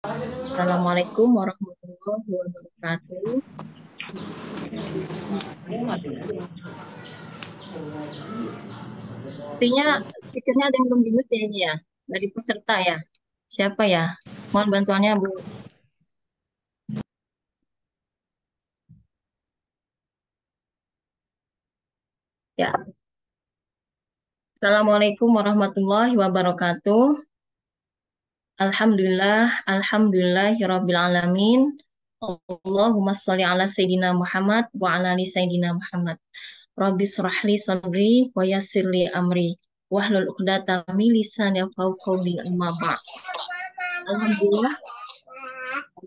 Assalamualaikum warahmatullahi wabarakatuh. Sepertinya speakernya ada yang belum di-mute ya ini ya, dari peserta ya. Siapa ya? Mohon bantuannya Bu. Ya. Assalamualaikum warahmatullahi wabarakatuh. Alhamdulillah, alhamdulillahirabbil alamin. Allahumma sholli ala sayyidina Muhammad wa ala ali sayyidina Muhammad. Rabbi shrah li sadri wa yassir li amri wahlul 'uqdatam min lisani yafqahu qawli amma ba'd. Alhamdulillah,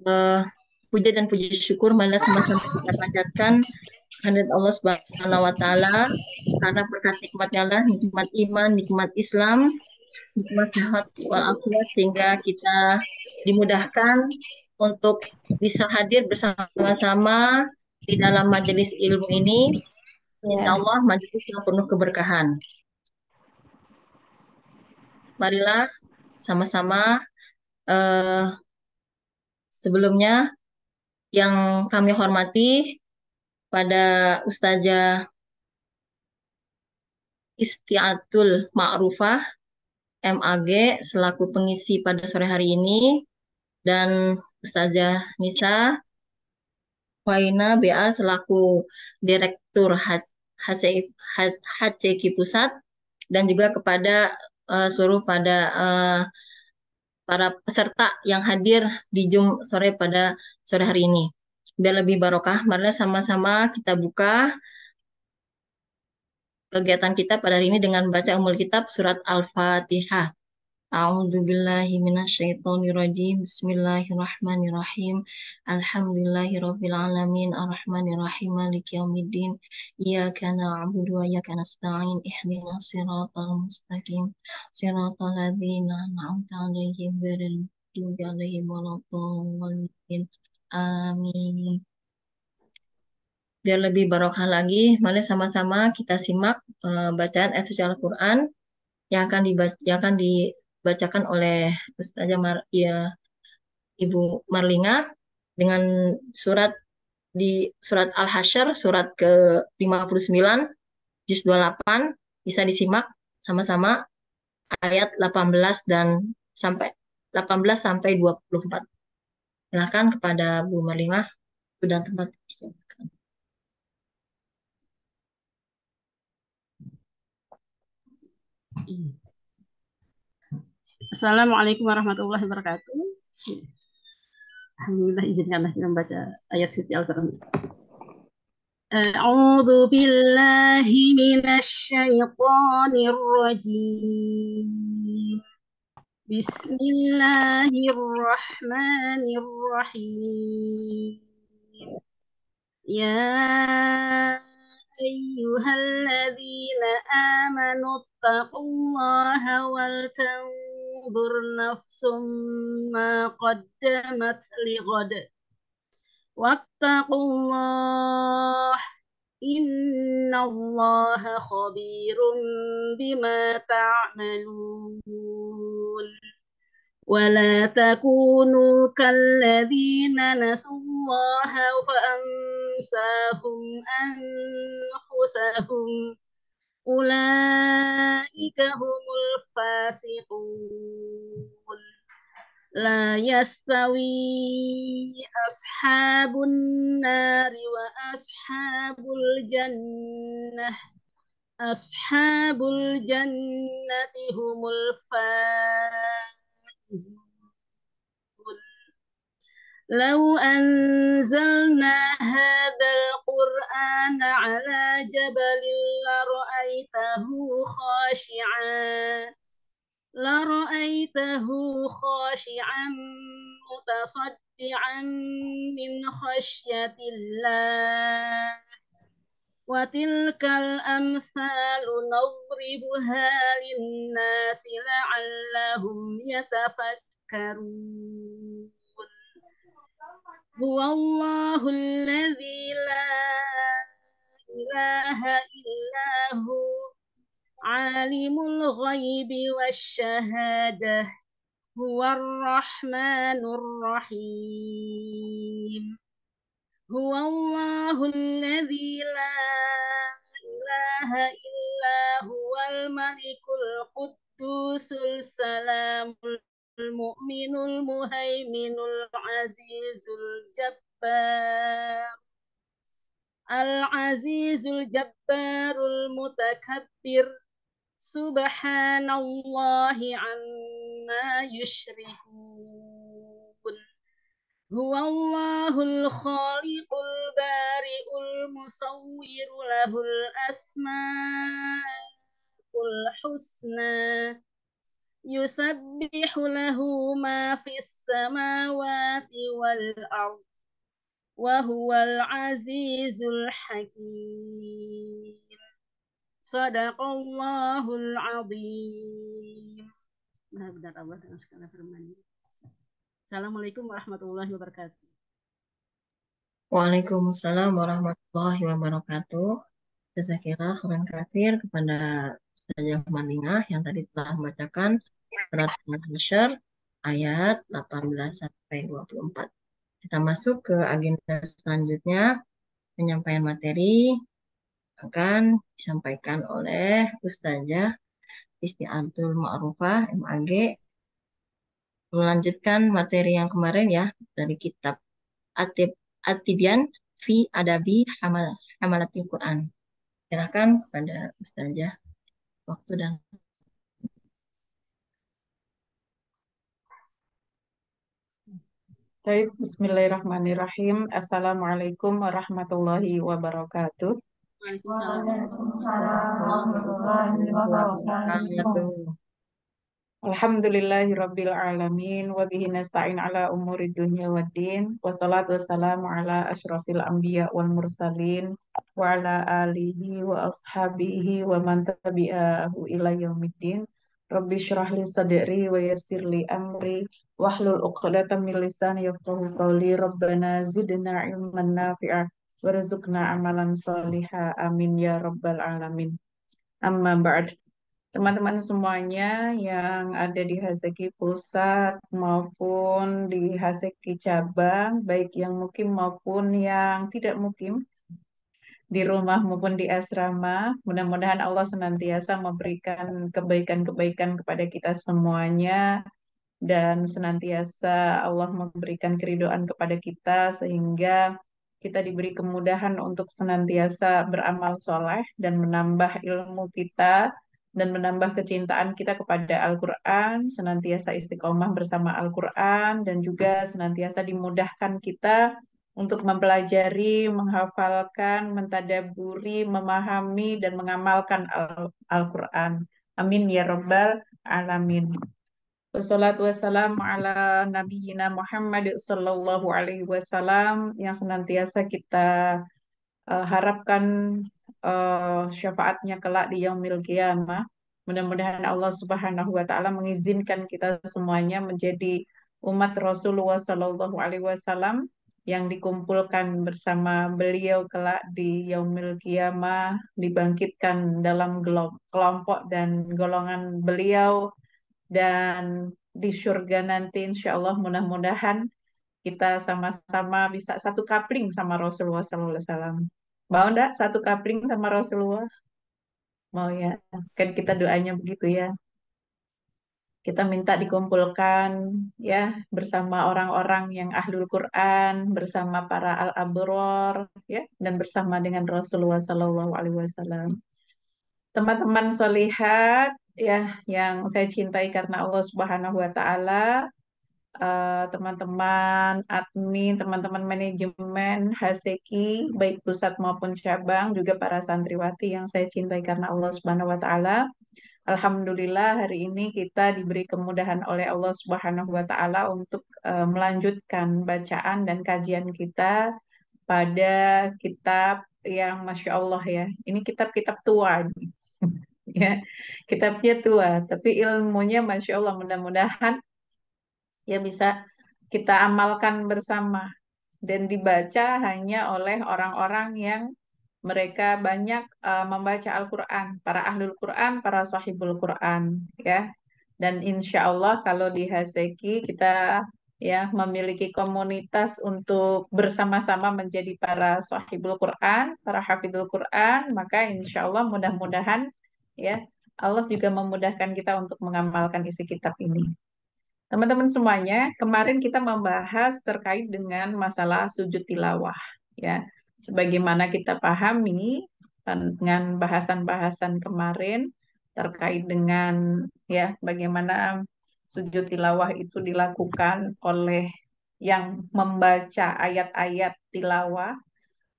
eh, puja dan puji syukur malah sama-sama kita panjatkan kehadirat Allah Subhanahu wa taala karena berkat nikmatnya lah, nikmat iman, nikmat Islam, nikmat sehat walafiat sehingga kita dimudahkan untuk bisa hadir bersama-sama di dalam majelis ilmu ini. Insya Ya, Allah majelis yang penuh keberkahan. Marilah sama-sama eh, sebelumnya yang kami hormati pada Ustazah Istiatul Ma'rufah MAG selaku pengisi pada sore hari ini dan Ustazah Nisa Waina BA selaku Direktur HCQ Pusat dan juga kepada seluruh para peserta yang hadir di Zoom sore pada sore hari ini. Biar lebih barokah, marilah sama-sama kita buka kegiatan kita pada hari ini dengan baca umul kitab surat Al-Fatihah. A'udzubillahi minasyaitonirrajim. Bismillahirrahmanirrahim. Alhamdulillahirabbil alamin arrahmanirrahim maliki yaumiddin. Iyyaka na'budu wa iyyaka nasta'in. Ihdinas siratal mustaqim. Siratal ladzina an'amta 'alaihim ghairil maghdubi 'alaihim waladdallin. Amin. Biar lebih barokah lagi, mari sama-sama kita simak bacaan ayat suci Al-Qur'an yang akan dibacakan oleh Ustazah ya, Ibu Marlina dengan surat surat Al-Hasyr surat ke-59 juz 28 bisa disimak sama-sama ayat 18 dan sampai 18 sampai 24. Silakan kepada Bu Marlina sudah tempat. Assalamualaikum warahmatullahi wabarakatuh. Alhamdulillah izinkanlah kita membaca ayat suci Al-Quran. A'udzu billahi minasyaitonir rajim. Bismillahirrahmanirrahim. Ya ayyuhalladzina amanu taqullaha wal tanzur nafsum ma qaddamat lighad wattaqullah innallaha khabirum bima ta'malun. ولا تكونوا كالذين نسوا الله فأنساهم أنفسهم أولئك هم الفاسقون. لا يستوي أصحاب النار وأصحاب الجنة أصحاب الجنة هم الفائزون. لو أنزلنا هذا القرآن على جبل لرأيته خاشعا لرأيته خاشعا متصدعا من خشية الله. وتلك الأمثال نضربها للناس لعلهم يتفكرون. هو الله الذي لا إله إلا هو عالم الغيب والشهادة huwar rahmanur rahim. Huwallahul ladzi la ilaha illa huwal malikul quddusul salamul mu'minul muhaiminul azizul jabbar al-azizul jabbarul mutakabbir subhanallahi amma yusyrikun. Huwallahul khaliqul bari'ul musawwiru lahul asmaul husna yusabbihu lahu ma fis samawati wal ard wa huwal azizul hakim. Sadaqallahul azim. Maha benar Allah dengan segala firman-Nya. Assalamualaikum warahmatullahi wabarakatuh. Waalaikumsalam warahmatullahi wabarakatuh. Jazakillah khairan katsir kepada Ustazah Madinah yang tadi telah membacakan surat Al-Hasyr ayat 18 sampai 24. Kita masuk ke agenda selanjutnya, penyampaian materi akan disampaikan oleh Ustazah Isti'atul Ma'rufah MAG, melanjutkan materi yang kemarin ya dari kitab At-Tibyan fi Adabi Hamalatil Quran. Silakan pada Ustazah, waktu dan Baik, Bismillahirrahmanirrahim. Assalamualaikum warahmatullahi wabarakatuh. Waalaikumsalam. warahmatullahi wabarakatuh. Alhamdulillahirabbil alamin wa bihi nasta'in ala umuri dunya waddin. Wassalatu wassalamu ala asyrafil anbiya wal mursalin wa ala alihi wa ashabihi wa man tabi'ahu ila yaumiddin. Rabbi shrah li sadri wa yassir li amri wahlul 'uqdatam min lisani yafqahu qawli. Rabbana zidna ilman nafi'a warzuqna amalan sholiha. Amin ya rabbal alamin. Amma ba'd. Teman-teman semuanya yang ada di Haseki Pusat maupun di Haseki Cabang, baik yang mukim maupun yang tidak mukim, di rumah maupun di asrama, mudah-mudahan Allah senantiasa memberikan kebaikan-kebaikan kepada kita semuanya, dan senantiasa Allah memberikan keridhaan kepada kita sehingga kita diberi kemudahan untuk senantiasa beramal soleh dan menambah ilmu kita dan menambah kecintaan kita kepada Al-Quran, senantiasa istiqomah bersama Al-Quran, dan juga senantiasa dimudahkan kita untuk mempelajari, menghafalkan, mentadaburi, memahami, dan mengamalkan Al-Quran. Amin ya Rabbal Alamin. Wassalatu wassalamu ala nabiyyina Muhammad sallallahu alaihi wasallam yang senantiasa kita harapkan syafaatnya kelak di yaumil qiyamah. Mudah-mudahan Allah Subhanahu wa taala mengizinkan kita semuanya menjadi umat Rasulullah sallallahu alaihi wasallam yang dikumpulkan bersama beliau kelak di yaumil qiyamah, dibangkitkan dalam kelompok dan golongan beliau, dan di surga nanti insya Allah mudah-mudahan kita sama-sama bisa satu kapling sama Rasulullah SAW. Mau enggak satu kapling sama Rasulullah? Mau ya, kan kita doanya begitu ya. Kita minta dikumpulkan ya bersama orang-orang yang ahlul Quran, bersama para al-abror ya, dan bersama dengan Rasulullah SAW. Teman-teman solihat ya yang saya cintai karena Allah Subhanahu wa taala, teman-teman admin, teman-teman manajemen Haseki baik pusat maupun cabang, juga para santriwati yang saya cintai karena Allah Subhanahu wa taala. Alhamdulillah hari ini kita diberi kemudahan oleh Allah Subhanahu wa taala untuk melanjutkan bacaan dan kajian kita pada kitab yang Masya Allah ya. Ini kitab-kitab tua nih. Ya, kitabnya tua, tapi ilmunya Masya Allah, mudah-mudahan ya bisa kita amalkan bersama dan dibaca hanya oleh orang-orang yang mereka banyak membaca Al-Quran, para ahlul Quran, para sahibul Quran, ya. Dan insya Allah kalau di Haseki kita ya memiliki komunitas untuk bersama-sama menjadi para sahibul Quran, para hafidul Quran, maka insya Allah mudah-mudahan ya Allah juga memudahkan kita untuk mengamalkan isi kitab ini. Teman-teman semuanya, kemarin kita membahas terkait dengan masalah sujud tilawah, ya. Sebagaimana kita pahami dengan bahasan-bahasan kemarin terkait dengan ya bagaimana sujud tilawah itu dilakukan oleh yang membaca ayat-ayat tilawah,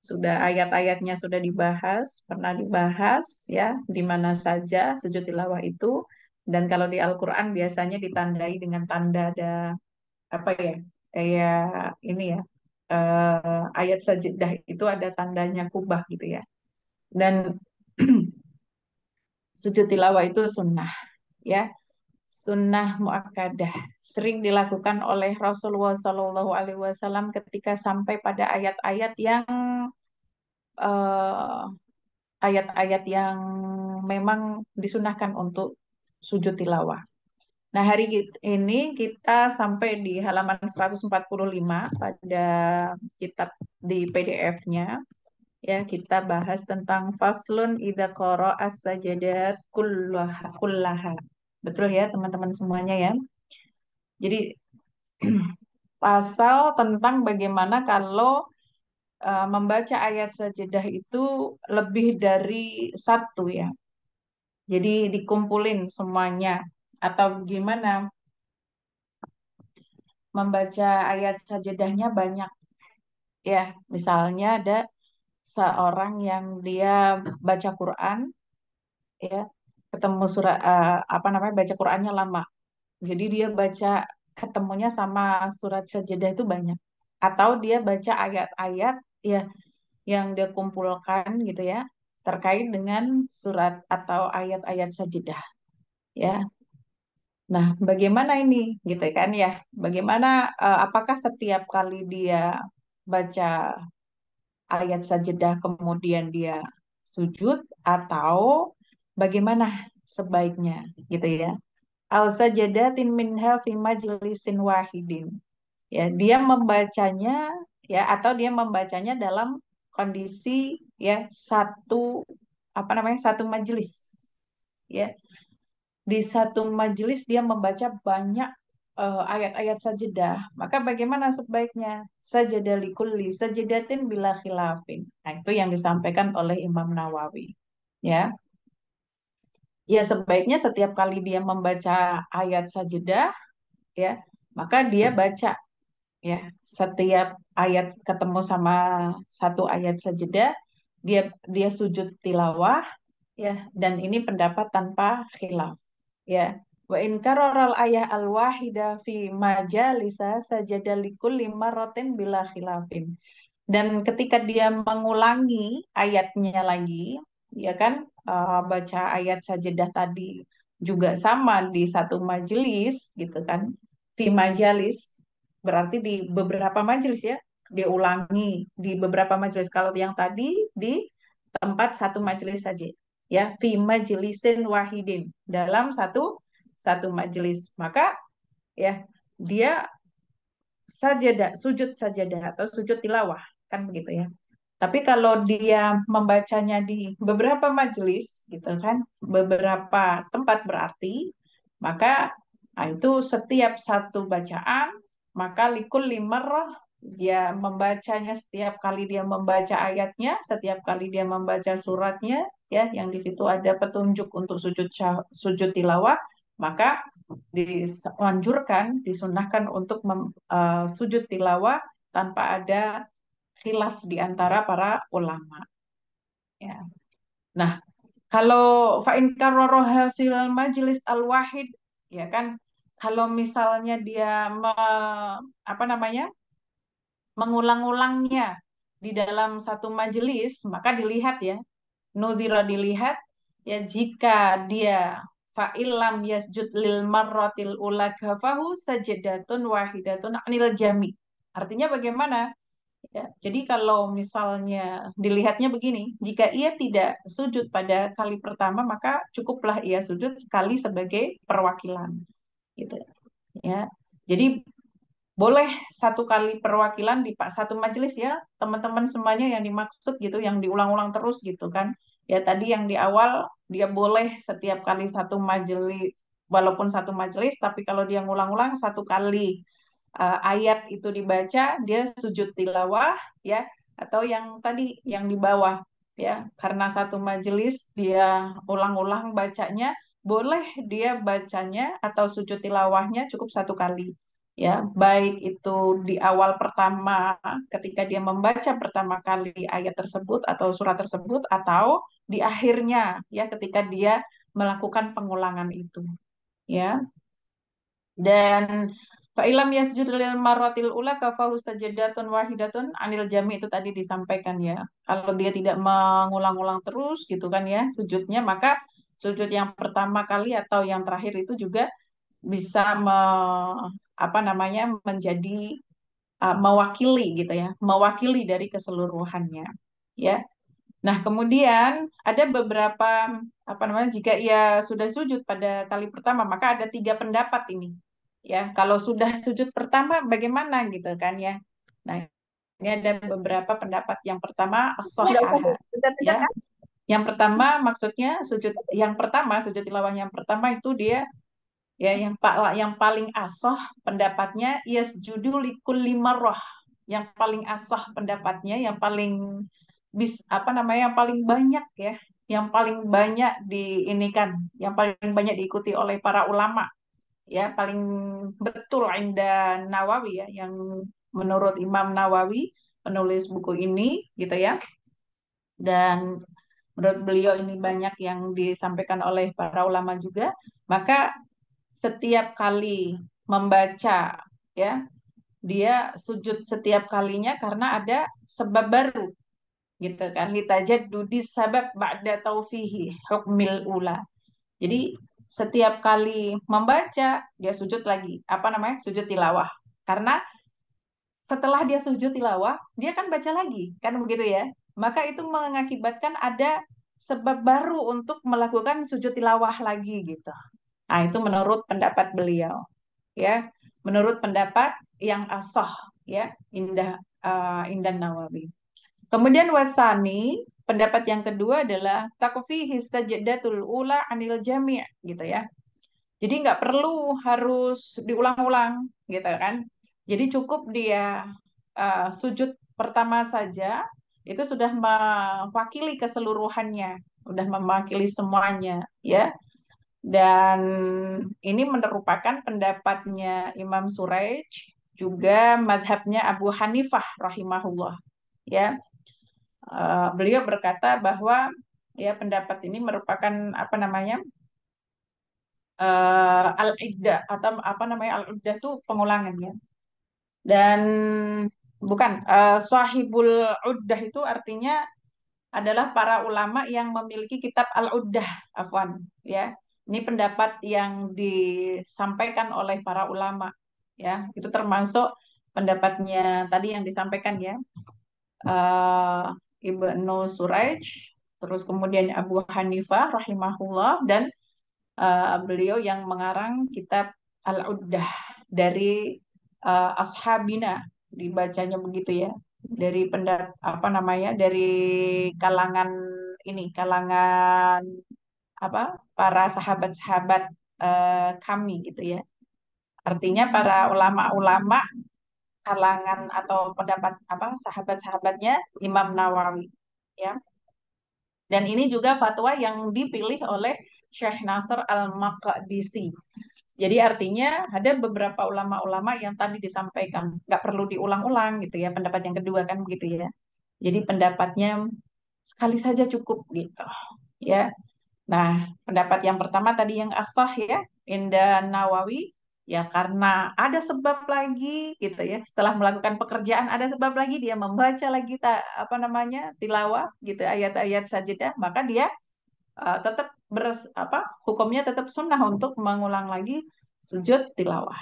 sudah ayat-ayatnya sudah dibahas, pernah dibahas ya, di mana saja sujud tilawah itu. Dan kalau di Al-Quran biasanya ditandai dengan tanda ada apa ya, kayak ini ya, ayat sajidah itu ada tandanya kubah gitu ya. Dan sujud tilawah itu sunnah ya, sunnah muakkadah, sering dilakukan oleh Rasulullah Shallallahu Alaihi Wasallam ketika sampai pada ayat-ayat yang eh, ayat-ayat yang memang disunahkan untuk sujud tilawah. Nah, ini kita sampai di halaman 145 pada kitab di PDF-nya. Ya, kita bahas tentang faslun idza qara'as sajadat kullaha. Betul ya, teman-teman semuanya ya. Jadi pasal tentang bagaimana kalau membaca ayat sajadah itu lebih dari satu ya. Jadi dikumpulin semuanya atau gimana membaca ayat sajadahnya banyak ya. Misalnya ada seorang yang dia baca Quran ya, ketemu surah apa namanya baca Qurannya lama. Jadi dia baca ketemunya sama surat sajadah itu banyak. Atau dia baca ayat-ayat ya yang dia kumpulkan gitu ya terkait dengan surat atau ayat-ayat sajadah ya. Nah, bagaimana ini gitu kan ya? Bagaimana apakah setiap kali dia baca ayat sajadah kemudian dia sujud atau bagaimana sebaiknya gitu ya? Al sajadatin minha fi majlisin wahidin. Ya, dia membacanya ya atau dia membacanya dalam kondisi ya satu apa namanya satu majelis ya. Di satu majelis dia membaca banyak ayat-ayat sajadah. Maka bagaimana sebaiknya? Sajadah likulli sajadatin bila khilafin. Nah, itu yang disampaikan oleh Imam Nawawi. Ya, ya sebaiknya setiap kali dia membaca ayat sajadah, ya, maka dia baca ya setiap ayat ketemu sama satu ayat sajadah, dia dia sujud tilawah, ya, dan ini pendapat tanpa khilaf. Ya, wa in karoral ayah al wahida fi majalisa sajada likulli marratin bila khilafin. Dan ketika dia mengulangi ayatnya lagi, ya kan, baca ayat sajadah tadi juga sama di satu majelis gitu kan. Fi majalis berarti di beberapa majelis ya, dia ulangi di beberapa majelis. Kalau yang tadi di tempat satu majelis saja ya, fi majlisin wahidin, dalam satu satu majelis, maka ya dia sajadah sujud sajadah atau sujud tilawah kan begitu ya. Tapi kalau dia membacanya di beberapa majelis gitu kan, beberapa tempat berarti, maka nah, itu setiap satu bacaan maka likul limarrah, dia membacanya setiap kali dia membaca ayatnya, setiap kali dia membaca suratnya ya yang di situ ada petunjuk untuk sujud tilawah, maka dianjurkan, disunahkan untuk sujud tilawah tanpa ada khilaf di antara para ulama. Ya. Nah, kalau fa'in karoroha fil majlis al-wahid, ya kan, kalau misalnya dia apa namanya mengulang-ulangnya di dalam satu majelis, maka dilihat ya, nudhira dilihat ya jika dia fa'ilam yasjud lil marratil ula kafahu sajadatun wahidatun anil jami. Artinya bagaimana? Ya, jadi kalau misalnya dilihatnya begini, jika ia tidak sujud pada kali pertama, maka cukuplah ia sujud sekali sebagai perwakilan, gitu ya. Jadi boleh satu kali perwakilan di satu majelis ya, teman-teman semuanya yang dimaksud gitu, yang diulang-ulang terus gitu kan. Ya tadi yang di awal dia boleh setiap kali satu majelis, walaupun satu majelis, tapi kalau dia ngulang-ulang satu kali ayat itu dibaca, dia sujud tilawah ya, atau yang tadi yang di bawah ya, karena satu majelis dia ulang-ulang bacanya, boleh dia bacanya atau sujud tilawahnya cukup satu kali ya, baik itu di awal pertama ketika dia membaca pertama kali ayat tersebut atau surat tersebut, atau di akhirnya ya ketika dia melakukan pengulangan itu ya. Dan fa'ilam yasjud lil marratil ula kafahu sajadatun wahidatun anil jami, itu tadi disampaikan ya. Kalau dia tidak mengulang-ulang terus gitu kan ya sujudnya, maka sujud yang pertama kali atau yang terakhir itu juga bisa apa namanya menjadi mewakili gitu ya, mewakili dari keseluruhannya ya. Nah, kemudian ada beberapa apa namanya, jika ia sudah sujud pada kali pertama, maka ada tiga pendapat ini. Ya, kalau sudah sujud pertama bagaimana gitu kan ya. Nah, ini ada beberapa pendapat. Yang pertama Nggak usah as-sahhah dipencet-pencet ya. kan? Yang pertama maksudnya sujud yang pertama, sujud tilawah yang pertama itu dia ya yang paling asah pendapatnya yasjudu likulli marrah. Yang paling asah pendapatnya, yang paling apa namanya, yang paling banyak ya, yang paling banyak diinikan, yang paling banyak diikuti oleh para ulama ya, paling betul Inda Nawawi ya, yang menurut Imam Nawawi penulis buku ini gitu ya. Dan menurut beliau ini banyak yang disampaikan oleh para ulama juga, maka setiap kali membaca ya, dia sujud setiap kalinya karena ada sebab baru gitu kan, litajaddudi sabab ba'da taufihi hukmil ula. Jadi setiap kali membaca dia sujud lagi, apa namanya, sujud tilawah, karena setelah dia sujud tilawah dia kan baca lagi kan begitu ya, maka itu mengakibatkan ada sebab baru untuk melakukan sujud tilawah lagi gitu. Nah, itu menurut pendapat beliau ya, menurut pendapat yang asah ya, Indah Nawawi. Kemudian wasani, pendapat yang kedua adalah takfihi sajdatul ula anil jami' gitu ya. Jadi nggak perlu harus diulang-ulang gitu kan. Jadi cukup dia sujud pertama saja itu sudah mewakili keseluruhannya, sudah mewakili semuanya ya. Dan ini merupakan pendapatnya Imam Suraij, juga madhabnya Abu Hanifah rahimahullah ya. Beliau berkata bahwa ya pendapat ini merupakan apa namanya, al-iddah, atau apa namanya, al-iddah itu pengulangan ya. Dan bukan sahibul uddah itu artinya adalah para ulama yang memiliki kitab al-uddah, afwan ya. Ini pendapat yang disampaikan oleh para ulama ya. Itu termasuk pendapatnya tadi yang disampaikan ya, eh, Ibnu Suraij, terus kemudian Abu Hanifah rahimahullah, dan beliau yang mengarang kitab Al-Uddah dari Ashabina, dibacanya begitu ya, dari apa namanya, dari kalangan ini, kalangan apa, para sahabat-sahabat kami gitu ya. Artinya para ulama-ulama kalangan atau pendapat apa, sahabat-sahabatnya Imam Nawawi ya. Dan ini juga fatwa yang dipilih oleh Syekh Nasr Al-Maqdisi. Jadi artinya ada beberapa ulama-ulama yang tadi disampaikan, nggak perlu diulang-ulang gitu ya, pendapat yang kedua kan begitu ya. Jadi pendapatnya sekali saja cukup gitu ya. Nah, pendapat yang pertama tadi yang asah ya, Indah Nawawi, ya karena ada sebab lagi gitu ya. Setelah melakukan pekerjaan ada sebab lagi, dia membaca lagi apa namanya, tilawah gitu, ayat-ayat sajadah, maka dia tetap apa, hukumnya tetap sunnah untuk mengulang lagi sujud tilawah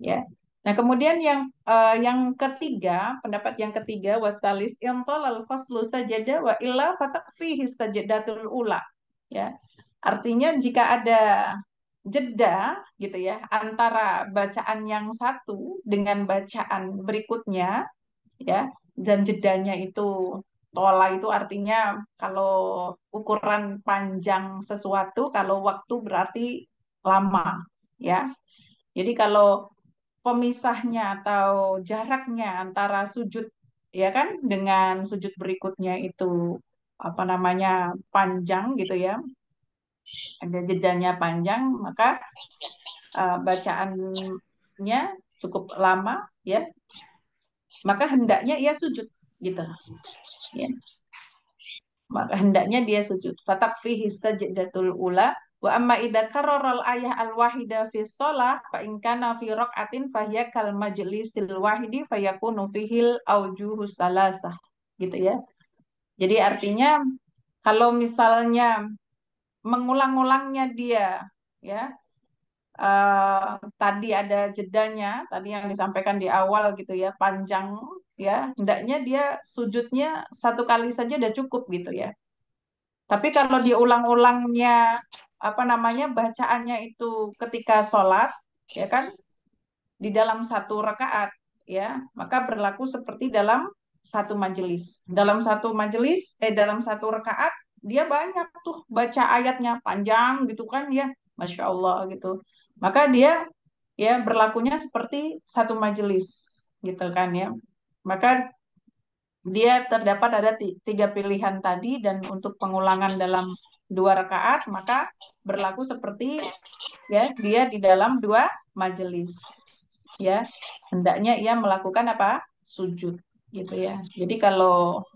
ya. Nah, kemudian yang ketiga, pendapat yang ketiga, wasalis intolal faslu sajada wa illa fatakfihi sajadatul ula. Ya, artinya jika ada jeda gitu ya antara bacaan yang satu dengan bacaan berikutnya, ya, dan jedanya itu tola itu artinya kalau ukuran panjang sesuatu, kalau waktu berarti lama, ya. Jadi kalau pemisahnya atau jaraknya antara sujud ya kan dengan sujud berikutnya itu apa namanya panjang gitu ya, ada jedanya panjang, maka bacaannya cukup lama ya, maka hendaknya ia sujud gitu ya. Maka hendaknya dia sujud. Fatakfihi sajdatul ula wa amma idza karrara al ayah al wahida fi shalah fa in kana fi raq'atin fahiya kal majlisil wahidi fayakunu fihil aujuhu salasah gitu ya. Jadi artinya kalau misalnya mengulang-ulangnya dia ya, tadi ada jedanya tadi yang disampaikan di awal gitu ya panjang ya, hendaknya dia sujudnya satu kali saja udah cukup gitu ya. Tapi kalau diulang-ulangnya apa namanya bacaannya itu ketika sholat, ya kan, di dalam satu rakaat, ya, maka berlaku seperti dalam satu majelis. Dalam satu rakaat dia banyak tuh baca ayatnya panjang gitu kan ya, masya Allah gitu. Maka dia ya berlakunya seperti satu majelis gitu kan ya. Maka dia terdapat ada tiga pilihan tadi dan untuk pengulangan dalam dua rakaat maka berlaku seperti ya dia di dalam dua majelis ya, hendaknya ia melakukan apa sujud gitu ya. Jadi kalau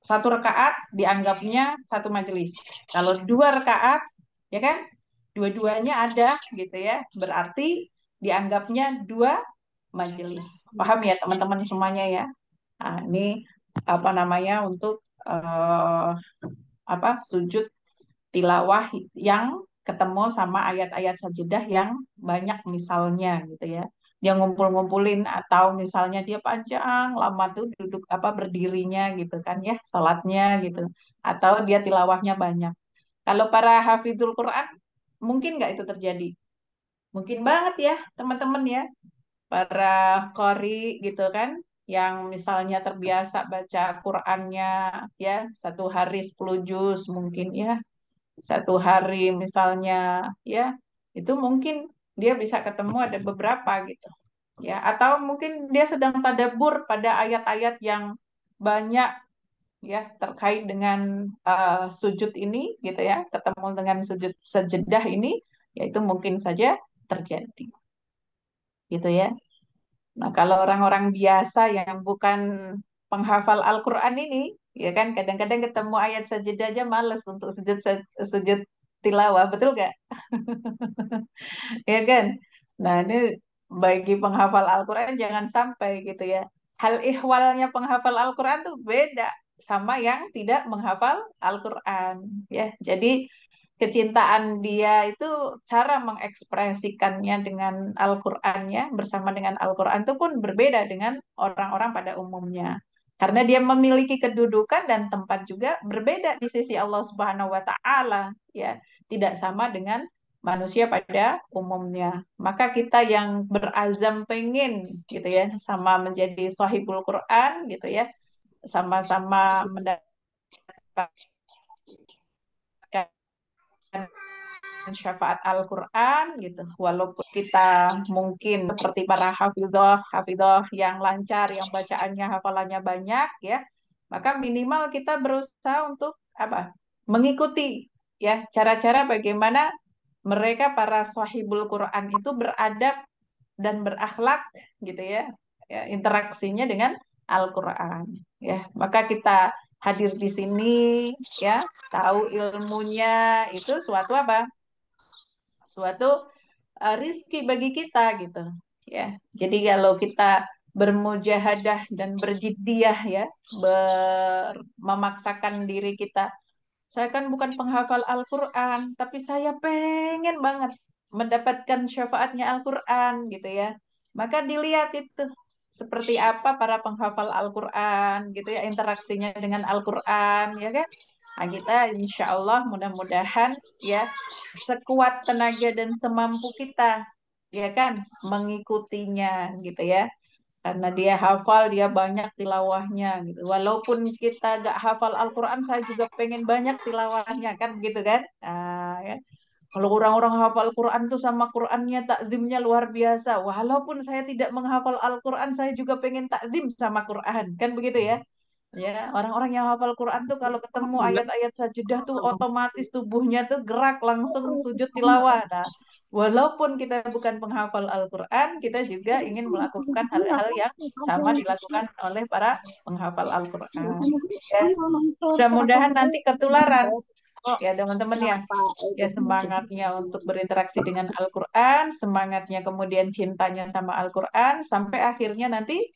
satu rakaat dianggapnya satu majelis, kalau dua rakaat ya kan dua-duanya ada gitu ya, berarti dianggapnya dua majelis. Paham ya teman-teman semuanya ya. Nah, ini apa namanya untuk apa sujud tilawah yang ketemu sama ayat-ayat sajadah yang banyak misalnya gitu ya. Dia ngumpul-ngumpulin atau misalnya dia panjang lama tuh duduk apa berdirinya gitu kan ya, salatnya gitu. Atau dia tilawahnya banyak. Kalau para hafizul Quran mungkin nggak itu terjadi? Mungkin banget ya teman-teman ya, para qori gitu kan yang misalnya terbiasa baca Qurannya ya satu hari 10 juz mungkin ya, satu hari misalnya ya itu mungkin dia bisa ketemu ada beberapa gitu ya, atau mungkin dia sedang tadabbur pada ayat-ayat yang banyak ya terkait dengan sujud ini gitu ya, ketemu dengan sujud sejedah ini ya itu mungkin saja terjadi gitu ya. Nah, kalau orang-orang biasa yang bukan penghafal Al-Quran ini, ya kan kadang-kadang ketemu ayat sajadah aja males untuk sujud tilawah, betul gak? Ya kan? Nah, ini bagi penghafal Al-Quran jangan sampai gitu ya. Hal ihwalnya penghafal Al-Quran tuh beda sama yang tidak menghafal Al-Quran. Ya, jadi kecintaan dia itu cara mengekspresikannya dengan Al-Qur'annya bersama dengan Al-Qur'an itu pun berbeda dengan orang-orang pada umumnya. Karena dia memiliki kedudukan dan tempat juga berbeda di sisi Allah Subhanahu wa taala, ya. Tidak sama dengan manusia pada umumnya. Maka kita yang berazam pengen gitu ya sama menjadi sahibul Quran gitu ya, sama-sama mendapatkan syafaat Al-Quran gitu. Walaupun kita mungkin seperti para hafidhah yang lancar, yang bacaannya, hafalannya banyak ya, maka minimal kita berusaha untuk apa? Mengikuti ya cara-cara bagaimana mereka para sahibul Quran itu beradab dan berakhlak gitu ya, ya interaksinya dengan Al-Quran ya. Maka kita hadir di sini ya, tahu ilmunya itu suatu apa? Suatu rizki bagi kita gitu ya. Jadi kalau kita bermujahadah dan berjiddiah ya, memaksakan diri kita. Saya kan bukan penghafal Al-Quran, tapi saya pengen banget mendapatkan syafaatnya Al-Quran gitu ya. Maka dilihat itu seperti apa para penghafal Al-Quran gitu ya, interaksinya dengan Al-Quran ya kan. Nah, kita insya Allah mudah-mudahan ya sekuat tenaga dan semampu kita ya kan mengikutinya gitu ya, karena dia hafal, dia banyak tilawahnya gitu. Walaupun kita gak hafal Al-Quran, saya juga pengen banyak tilawahnya kan gitu kan. Nah, ya. Kalau orang-orang hafal Quran tuh sama Qurannya takzimnya luar biasa. Walaupun saya tidak menghafal Al-Quran, saya juga pengen takzim sama Quran kan begitu ya. Ya, orang-orang yang hafal Quran tuh kalau ketemu ayat-ayat sajadah tuh otomatis tubuhnya tuh gerak langsung sujud tilawah. Nah, walaupun kita bukan penghafal Al-Quran, kita juga ingin melakukan hal-hal yang sama dilakukan oleh para penghafal Al-Quran. Ya, mudah-mudahan nanti ketularan ya teman-teman ya. Ya semangatnya untuk berinteraksi dengan Al-Quran, semangatnya kemudian cintanya sama Al-Quran, sampai akhirnya nanti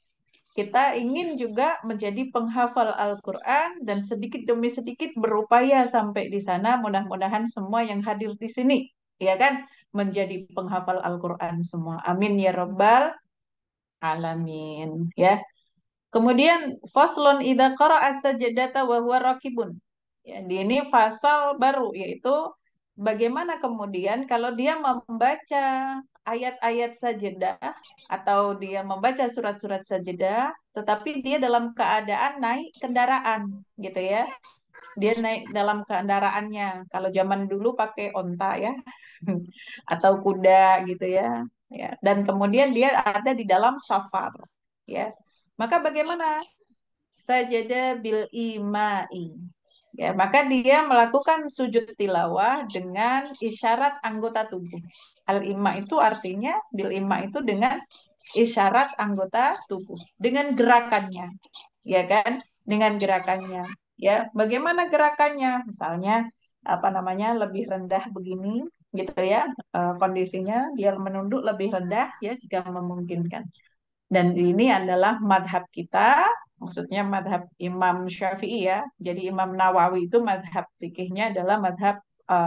kita ingin juga menjadi penghafal Al-Quran dan sedikit demi sedikit berupaya sampai di sana. Mudah-mudahan semua yang hadir di sini, ya kan, menjadi penghafal Al-Quran semua. Amin ya Rabbal Alamin. Ya. Kemudian faslun idza qara'a sajdata wa huwa raqibun. Ya, di ini fasal baru yaitu bagaimana kemudian kalau dia membaca ayat-ayat sajadah atau dia membaca surat-surat sajadah tetapi dia dalam keadaan naik kendaraan gitu ya. Dia naik dalam kendaraannya. Kalau zaman dulu pakai onta ya atau kuda gitu ya. Ya, dan kemudian dia ada di dalam safar ya. Maka bagaimana? Sajada bil imai. Ya, maka dia melakukan sujud tilawah dengan isyarat anggota tubuh. Al-ima itu artinya bil ima itu dengan isyarat anggota tubuh, dengan gerakannya, ya kan? Dengan gerakannya. Ya, bagaimana gerakannya? Misalnya apa namanya? Lebih rendah begini gitu ya. Kondisinya dia menunduk lebih rendah ya jika memungkinkan. Dan ini adalah madhab kita, maksudnya madhab Imam Syafi'i ya. Jadi Imam Nawawi itu madhab fikihnya adalah madhab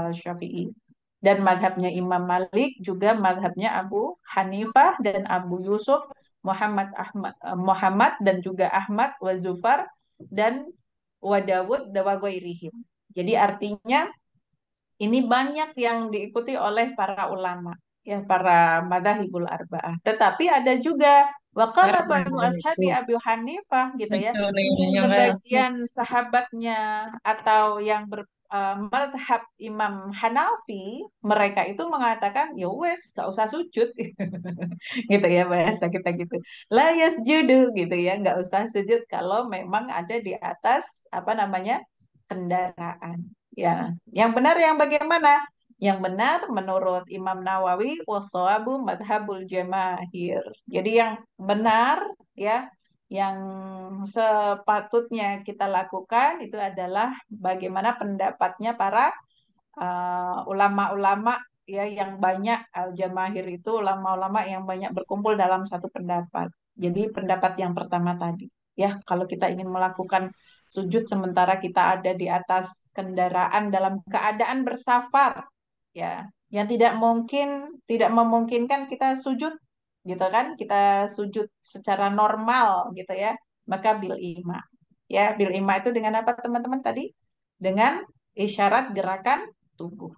Syafi'i. Dan madhabnya Imam Malik juga madhabnya Abu Hanifah dan Abu Yusuf, Muhammad dan juga Ahmad wa Zufar dan wa Dawud wa ghairihim. Jadi artinya ini banyak yang diikuti oleh para ulama, ya para madzhabul arba'ah. Tetapi ada juga waqala ba'du ashabi Abu Hanifah gitu ya. Sebagian sahabatnya atau yang madhab Imam Hanafi, mereka itu mengatakan ya wes gak usah sujud gitu ya bahasa kita gitu. La yasjudu gitu ya, nggak usah sujud kalau memang ada di atas apa namanya kendaraan. Ya, yang benar yang bagaimana? Yang benar menurut Imam Nawawi wassawabu madhabul jamaahir. Jadi yang benar ya, yang sepatutnya kita lakukan itu adalah bagaimana pendapatnya para ulama-ulama ya yang banyak al-jamaahir itu ulama-ulama yang banyak berkumpul dalam satu pendapat. Jadi pendapat yang pertama tadi ya kalau kita ingin melakukan sujud sementara kita ada di atas kendaraan dalam keadaan bersafar ya yang tidak memungkinkan kita sujud gitu kan kita sujud secara normal gitu ya maka bil ima ya bil ima itu dengan apa teman-teman tadi dengan isyarat gerakan tubuh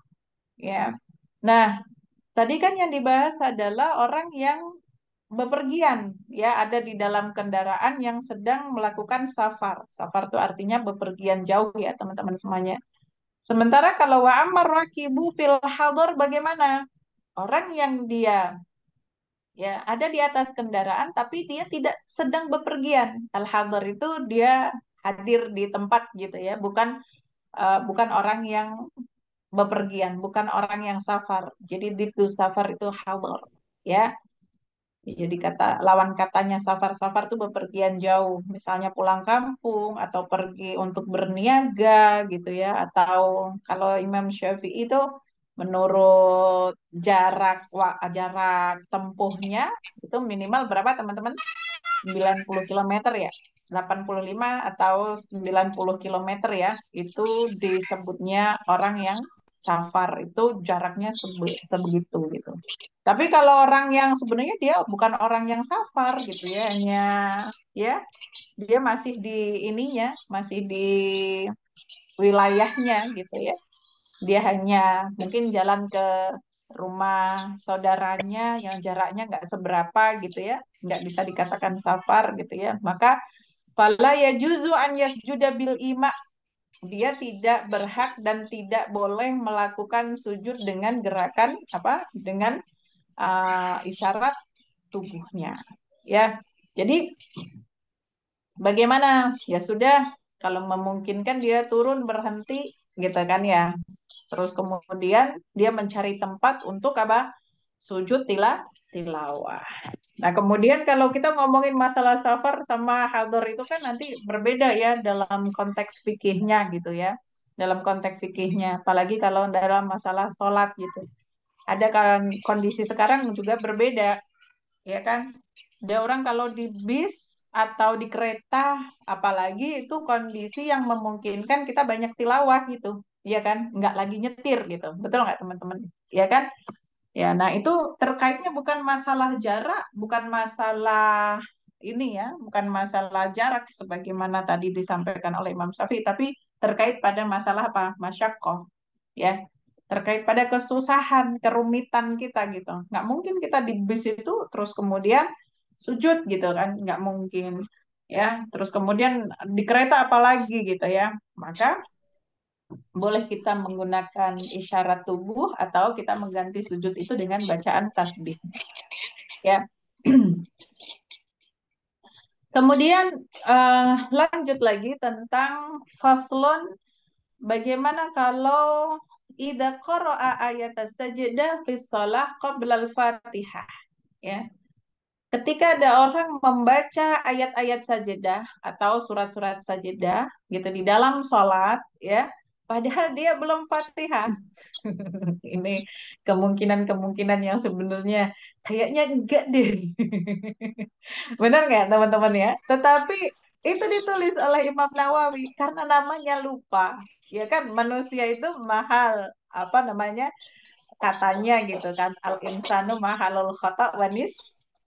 ya. Nah, tadi kan yang dibahas adalah orang yang bepergian ya ada di dalam kendaraan yang sedang melakukan safar. Safar itu artinya bepergian jauh ya teman-teman semuanya. Sementara kalau wa ammar rakibu fil hadar bagaimana? Orang yang dia ya ada di atas kendaraan tapi dia tidak sedang bepergian. Al hadar itu dia hadir di tempat gitu ya, bukan orang yang bepergian, bukan orang yang safar. Jadi itu safar itu hadar, ya. Jadi lawan katanya safar-safar itu bepergian jauh, misalnya pulang kampung atau pergi untuk berniaga gitu ya. Atau kalau Imam Syafi'i itu menurut jarak tempuhnya itu minimal berapa teman-teman? 90 kilometer ya. 85 atau 90 kilometer ya. Itu disebutnya orang yang safar itu jaraknya sebegitu gitu. Tapi kalau orang yang sebenarnya dia bukan orang yang safar gitu ya, hanya ya dia masih di ininya, masih di wilayahnya gitu ya. Dia hanya mungkin jalan ke rumah saudaranya yang jaraknya nggak seberapa gitu ya, nggak bisa dikatakan safar gitu ya. Maka fala yajuzu an yasjuda bil ima, dia tidak berhak dan tidak boleh melakukan sujud dengan gerakan apa dengan isyarat tubuhnya ya. Jadi bagaimana? Ya sudah, kalau memungkinkan dia turun berhenti gitu kan ya. Terus kemudian dia mencari tempat untuk apa? Sujud tilawah. Nah, kemudian kalau kita ngomongin masalah safar sama hador itu kan nanti berbeda ya dalam konteks fikihnya gitu ya. Dalam konteks fikihnya, apalagi kalau dalam masalah sholat gitu. Ada kan kondisi sekarang juga berbeda, ya kan? Ada orang kalau di bis atau di kereta, apalagi itu kondisi yang memungkinkan kita banyak tilawah gitu, ya kan? Nggak lagi nyetir gitu, betul nggak teman-teman? Ya kan? Ya, nah itu terkaitnya bukan masalah jarak, bukan masalah ini ya, bukan masalah jarak sebagaimana tadi disampaikan oleh Imam Syafi'i, tapi terkait pada masalah apa? Masyaqqah, ya. Terkait pada kesusahan, kerumitan kita gitu. Nggak mungkin kita di bis itu terus kemudian sujud gitu kan, nggak mungkin. Ya, terus kemudian di kereta apalagi gitu ya. Maka boleh kita menggunakan isyarat tubuh atau kita mengganti sujud itu dengan bacaan tasbih. Ya. Kemudian lanjut lagi tentang faslon bagaimana kalau idza qara'a ayat sajdah fi shalah qabla al-Fatihah ya. Ketika ada orang membaca ayat-ayat sajadah atau surat-surat sajadah gitu di dalam sholat ya, padahal dia belum Fatihah. Ini kemungkinan-kemungkinan yang sebenarnya kayaknya enggak deh. Benar nggak teman-teman ya? Tetapi itu ditulis oleh Imam Nawawi karena namanya lupa. Ya kan manusia itu mahal apa namanya katanya gitu kan al insanu mahalul khata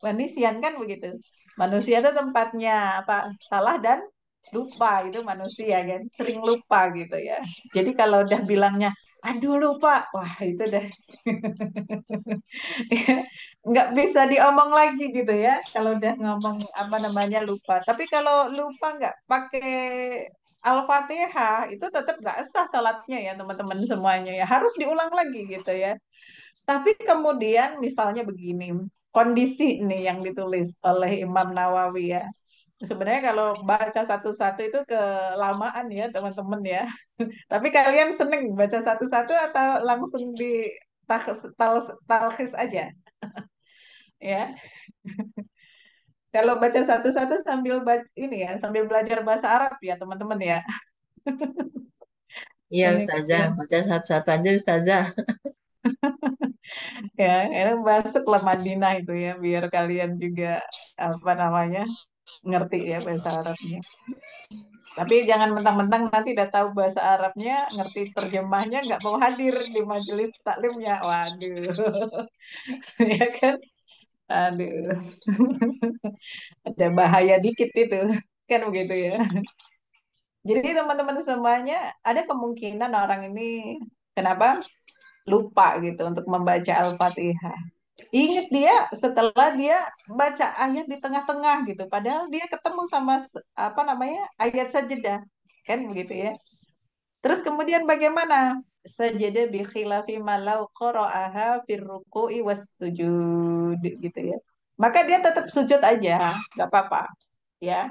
wanisian kan begitu. Manusia itu tempatnya apa salah dan lupa itu manusia kan sering lupa gitu ya. Jadi kalau udah bilangnya aduh lupa, wah itu udah nggak bisa diomong lagi gitu ya. Kalau udah ngomong apa namanya lupa. Tapi kalau lupa nggak pakai Al-Fatihah itu tetap nggak sah salatnya ya teman-teman semuanya ya. Harus diulang lagi gitu ya. Tapi kemudian misalnya begini, kondisi nih yang ditulis oleh Imam Nawawi ya. Sebenarnya kalau baca satu-satu itu kelamaan ya teman-teman ya. Tapi kalian seneng baca satu-satu atau langsung di talkhis aja ya. Kalau baca satu-satu sambil baca ini ya, sambil belajar bahasa Arab ya teman-teman ya. Iya Ini Ustazah, baca satu-satu aja Ustazah. ya, ini masuklah Madinah itu ya, biar kalian juga apa namanya ngerti ya bahasa Arabnya. Tapi jangan mentang-mentang nanti udah tahu bahasa Arabnya, ngerti terjemahnya, nggak mau hadir di majelis taklimnya. Waduh, ya kan? Aduh, ada bahaya dikit itu, kan begitu ya. Jadi teman-teman semuanya, ada kemungkinan orang ini kenapa lupa gitu untuk membaca Al-Fatihah. Ingat dia setelah dia baca ayat di tengah-tengah gitu, padahal dia ketemu sama apa namanya ayat sajadah, kan begitu ya. Terus kemudian bagaimana? Sajadah bi khilafi malau qara'aha fir ruku'i was sujud gitu ya. Maka dia tetap sujud aja, nggak apa-apa ya.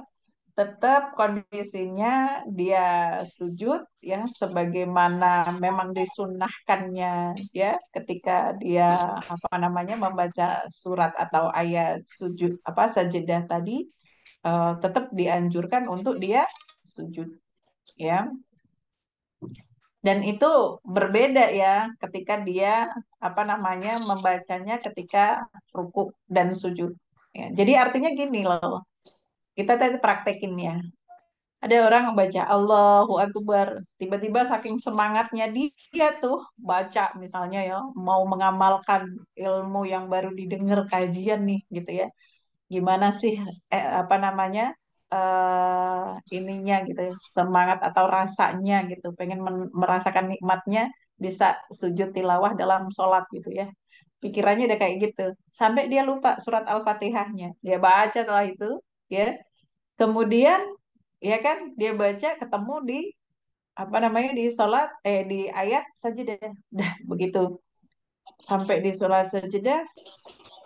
Tetap kondisinya dia sujud ya sebagaimana memang disunnahkannya ya ketika dia apa namanya membaca surat atau ayat sujud apa sajadah tadi tetap dianjurkan untuk dia sujud ya. Dan itu berbeda ya ketika dia apa namanya membacanya ketika ruku dan sujud. Ya, jadi artinya gini loh, kita tadi praktekin ya. Ada orang baca Allahu Akbar, tiba-tiba saking semangatnya dia tuh baca misalnya ya, mau mengamalkan ilmu yang baru didengar kajian nih gitu ya. Gimana sih apa namanya ininya gitu ya, semangat atau rasanya gitu, pengen merasakan nikmatnya bisa sujud tilawah dalam sholat gitu ya. Pikirannya udah kayak gitu. Sampai dia lupa surat Al-Fatihahnya. Dia baca setelah itu ya. Kemudian ya kan dia baca ketemu di apa namanya di sholat di ayat sajadah. Dah begitu sampai di sholat sajadah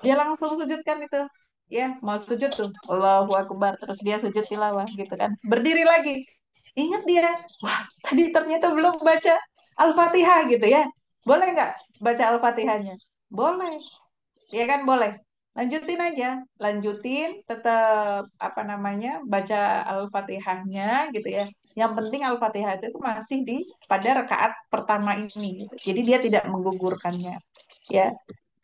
dia langsung sujud kan itu. Ya, mau sujud tuh. Allahu Akbar. Terus dia sujud tilawah gitu kan. Berdiri lagi. Ingat dia. Wah, tadi ternyata belum baca Al-Fatihah gitu ya. Boleh nggak baca Al-Fatihahnya? Boleh. Ya kan boleh. Lanjutin aja. Lanjutin tetap apa namanya baca Al-Fatihahnya gitu ya. Yang penting Al-Fatihah itu masih di pada rakaat pertama ini gitu. Jadi dia tidak menggugurkannya. Ya.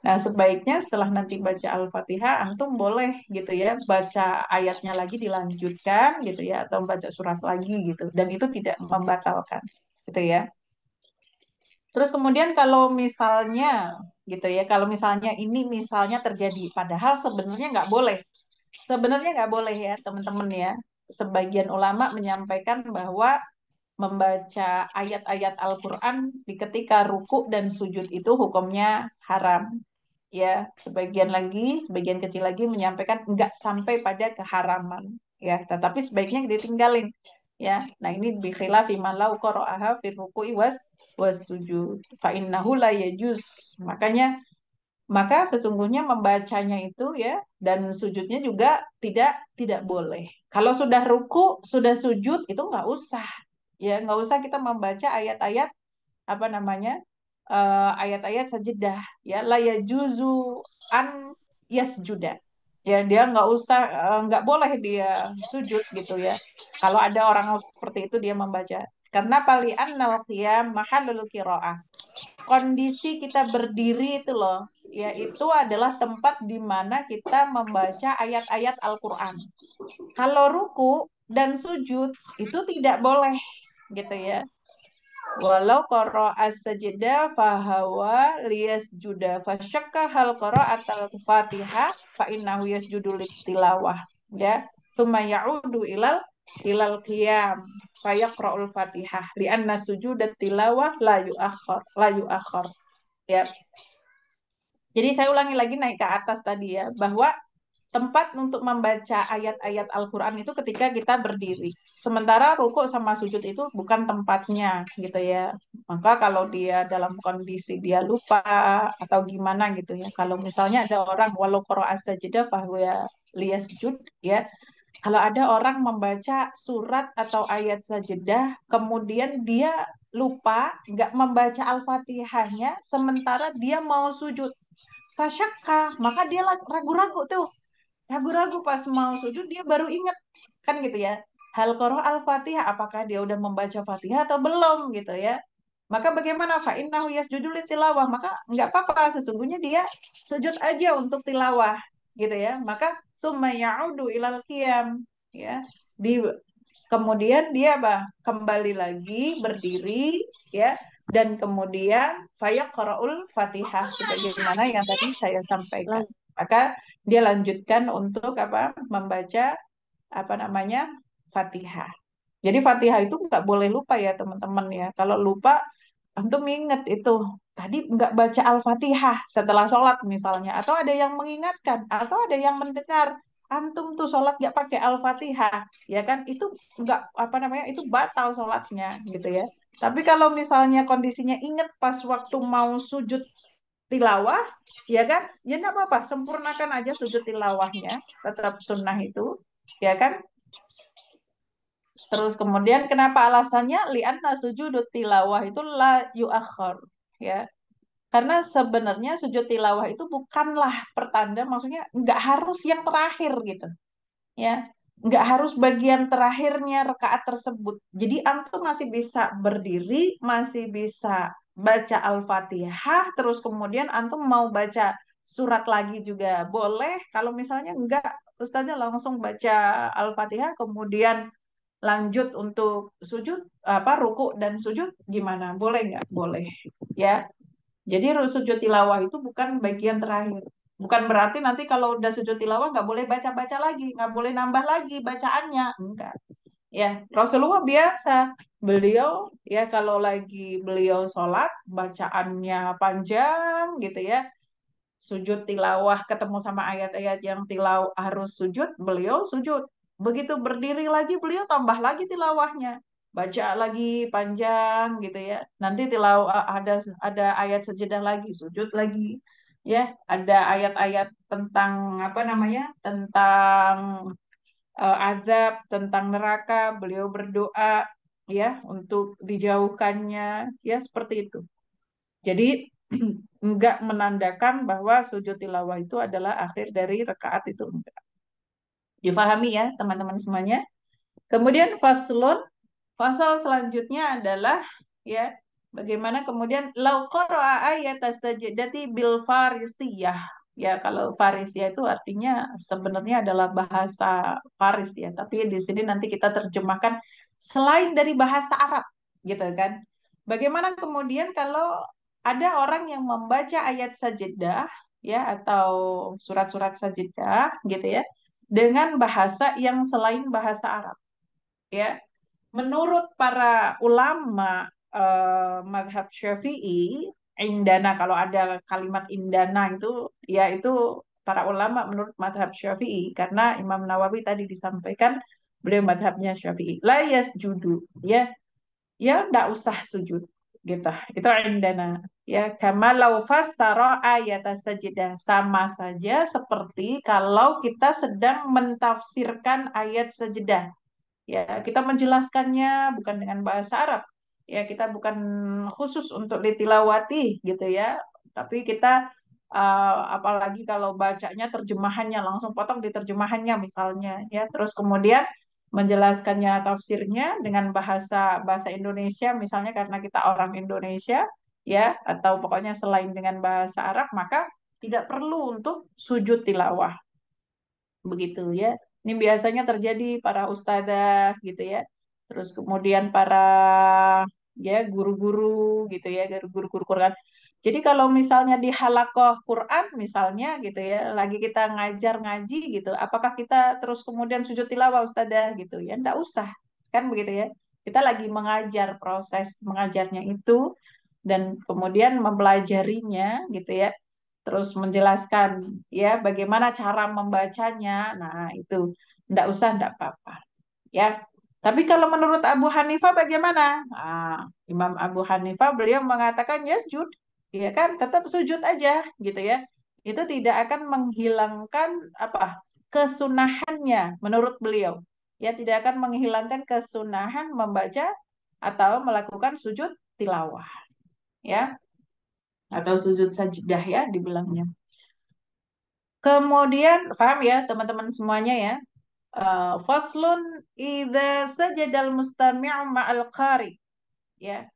Nah, sebaiknya setelah nanti baca Al-Fatihah, antum boleh gitu ya, baca ayatnya lagi dilanjutkan gitu ya, atau baca surat lagi gitu. Dan itu tidak membatalkan gitu ya. Terus kemudian kalau misalnya gitu ya, kalau misalnya ini misalnya terjadi, padahal sebenarnya nggak boleh. Sebenarnya nggak boleh ya teman-teman ya. Sebagian ulama menyampaikan bahwa membaca ayat-ayat Al-Quran di ketika ruku dan sujud itu hukumnya haram. Ya, sebagian kecil lagi menyampaikan enggak sampai pada keharaman. Ya, tetapi sebaiknya ditinggalin. Ya, nah ini bikhilafi malau qara'aha fi ruku'i was sujud. Fa innahu la yajuz. Makanya maka sesungguhnya membacanya itu ya dan sujudnya juga tidak boleh. Kalau sudah ruku, sudah sujud itu nggak usah. Ya, nggak usah kita membaca ayat-ayat apa namanya ayat-ayat sajadah ya la yajuzu an yasjuda ya dia nggak usah nggak boleh dia sujud gitu ya kalau ada orang seperti itu dia membaca karena pali annal qiyam mahallul qiraah kondisi kita berdiri itu loh yaitu adalah tempat di mana kita membaca ayat-ayat Al-Qur'an kalau ruku dan sujud itu tidak boleh gitu ya walau qara'a sajda fahawa liyasjuda fasyakka hal qira'atal Fatihah fa innahu yasjudu tilawah ya summa ya'udu ilal qiyam fayaqra'ul Fatihah li'anna sujudat tilawah la yuakhir ya. Jadi saya ulangi lagi naik ke atas tadi ya bahwa tempat untuk membaca ayat-ayat Al-Quran itu ketika kita berdiri. Sementara rukuk sama sujud itu bukan tempatnya gitu ya. Maka kalau dia dalam kondisi dia lupa atau gimana gitu ya. Kalau misalnya ada orang walau qara'a sajdah fahuwa liyasjud ya. Kalau ada orang membaca surat atau ayat sajadah, kemudian dia lupa nggak membaca Al-Fatihahnya, sementara dia mau sujud. Fasyakka, maka dia ragu-ragu tuh ragu-ragu pas mau sujud dia baru ingat kan gitu ya hal qara al-fatihah apakah dia udah membaca fatihah atau belum gitu ya maka bagaimana fa innahu yasjudu tilawah maka nggak apa-apa sesungguhnya dia sujud aja untuk tilawah gitu ya maka summa ya'udu ilal qiyam ya di kemudian dia apa kembali lagi berdiri ya dan kemudian fayaqra'ul fatihah sebagaimana yang tadi saya sampaikan maka dia lanjutkan untuk apa membaca apa namanya Fatihah. Jadi Fatihah itu nggak boleh lupa ya teman-teman ya. Kalau lupa, antum ingat itu tadi nggak baca Al-Fatihah setelah sholat misalnya, atau ada yang mengingatkan, atau ada yang mendengar antum tuh sholat nggak pakai Al-Fatihah, ya kan? Itu nggak apa namanya itu batal sholatnya gitu ya. Tapi kalau misalnya kondisinya ingat pas waktu mau sujud tilawah, ya kan? Ya nggak apa-apa, sempurnakan aja sujud tilawahnya, tetap sunnah itu, ya kan? Terus kemudian kenapa alasannya? Li'anna sujudut tilawah itu la yuakhir, ya. Karena sebenarnya sujud tilawah itu bukanlah pertanda, maksudnya nggak harus yang terakhir gitu, ya. Nggak harus bagian terakhirnya rakaat tersebut. Jadi antum masih bisa berdiri, masih bisa baca Al-Fatihah, terus kemudian antum mau baca surat lagi juga boleh. Kalau misalnya enggak, Ustaznya langsung baca Al-Fatihah, kemudian lanjut untuk sujud apa ruku dan sujud gimana? Boleh nggak? Boleh. Ya. Jadi sujud tilawah itu bukan bagian terakhir. Bukan berarti nanti kalau udah sujud tilawah nggak boleh baca-baca lagi, nggak boleh nambah lagi bacaannya. Enggak. Ya, Rasulullah biasa. Beliau ya kalau lagi beliau sholat bacaannya panjang gitu ya. Sujud tilawah ketemu sama ayat-ayat yang harus sujud, beliau sujud. Begitu berdiri lagi beliau tambah lagi tilawahnya. Baca lagi panjang gitu ya. Nanti ada ayat sejedah lagi, sujud lagi. Ya, ada ayat-ayat tentang apa namanya? Tentang azab, tentang neraka, beliau berdoa ya untuk dijauhkannya, ya seperti itu. Jadi enggak menandakan bahwa sujud tilawah itu adalah akhir dari rakaat itu enggak. Difahami ya teman-teman semuanya. Kemudian fasal selanjutnya adalah ya bagaimana kemudian lau qara'a ayat sajdati bil farisiyah. Ya kalau Farisia itu artinya sebenarnya adalah bahasa Faris ya, tapi di sini nanti kita terjemahkan selain dari bahasa Arab gitu kan. Bagaimana kemudian kalau ada orang yang membaca ayat sajdah ya atau surat-surat sajdah gitu ya dengan bahasa yang selain bahasa Arab ya. Menurut para ulama madhab Syafi'i, indana kalau ada kalimat indana itu ya itu para ulama menurut madhab Syafi'i karena Imam Nawawi tadi disampaikan beliau madhabnya Syafi'i. La yasjudu ya ya ndak usah sujud gitu. Itu indana. Ya, kama lau fassara ayat sajdah sama saja seperti kalau kita sedang mentafsirkan ayat sajdah. Ya, kita menjelaskannya bukan dengan bahasa Arab. Ya, kita bukan khusus untuk ditilawati gitu ya. Tapi kita apalagi kalau bacanya terjemahannya langsung potong di terjemahannya misalnya ya. Terus kemudian menjelaskannya tafsirnya dengan bahasa bahasa Indonesia misalnya karena kita orang Indonesia ya atau pokoknya selain dengan bahasa Arab maka tidak perlu untuk sujud tilawah begitu ya. Ini biasanya terjadi para ustadzah gitu ya. Terus kemudian para ya guru-guru gitu ya, guru-guru Quran. Jadi kalau misalnya di halakoh Quran misalnya gitu ya, lagi kita ngajar ngaji gitu, apakah kita terus kemudian sujud tilawah ustadzah gitu ya? Enggak usah. Kan begitu ya. Kita lagi mengajar proses mengajarnya itu dan kemudian mempelajarinya gitu ya terus menjelaskan ya bagaimana cara membacanya. Nah, itu enggak usah enggak apa-apa ya. Tapi kalau menurut Abu Hanifah bagaimana? Nah, Imam Abu Hanifah beliau mengatakan ya sujud, ya kan tetap sujud aja gitu ya. Itu tidak akan menghilangkan apa kesunahannya menurut beliau. Ya tidak akan menghilangkan kesunahan membaca atau melakukan sujud tilawah ya atau sujud sajdah ya dibilangnya. Kemudian paham ya teman-teman semuanya ya. Faslun idza sajadal mustami'u ma'al qari. Ya,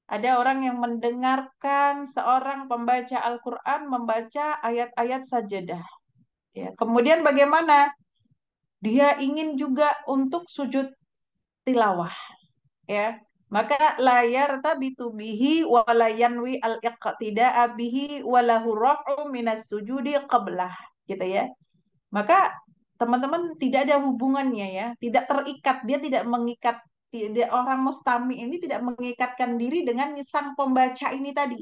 ada orang yang mendengarkan seorang pembaca Al-Qur'an membaca ayat-ayat sajadah. Ya, kemudian bagaimana? Dia ingin juga untuk sujud tilawah, ya. Maka layar tabitu bihi wa la yanwi al-iqtida'a bihi wa lahu raf'u minas sujudi qablah, gitu ya. Maka teman-teman tidak ada hubungannya ya, tidak terikat, dia tidak mengikat tidak orang mustami ini tidak mengikatkan diri dengan sang pembaca ini tadi,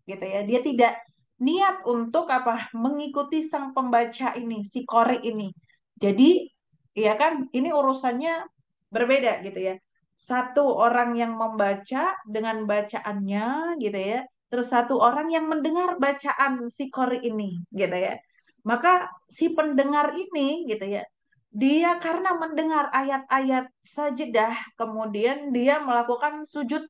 gitu ya. Dia tidak niat untuk apa mengikuti sang pembaca ini, si qori ini. Jadi, ya kan, ini urusannya berbeda gitu ya. Satu orang yang membaca dengan bacaannya gitu ya, terus satu orang yang mendengar bacaan si qori ini gitu ya. Maka si pendengar ini gitu ya, dia karena mendengar ayat-ayat sajadah, kemudian dia melakukan sujud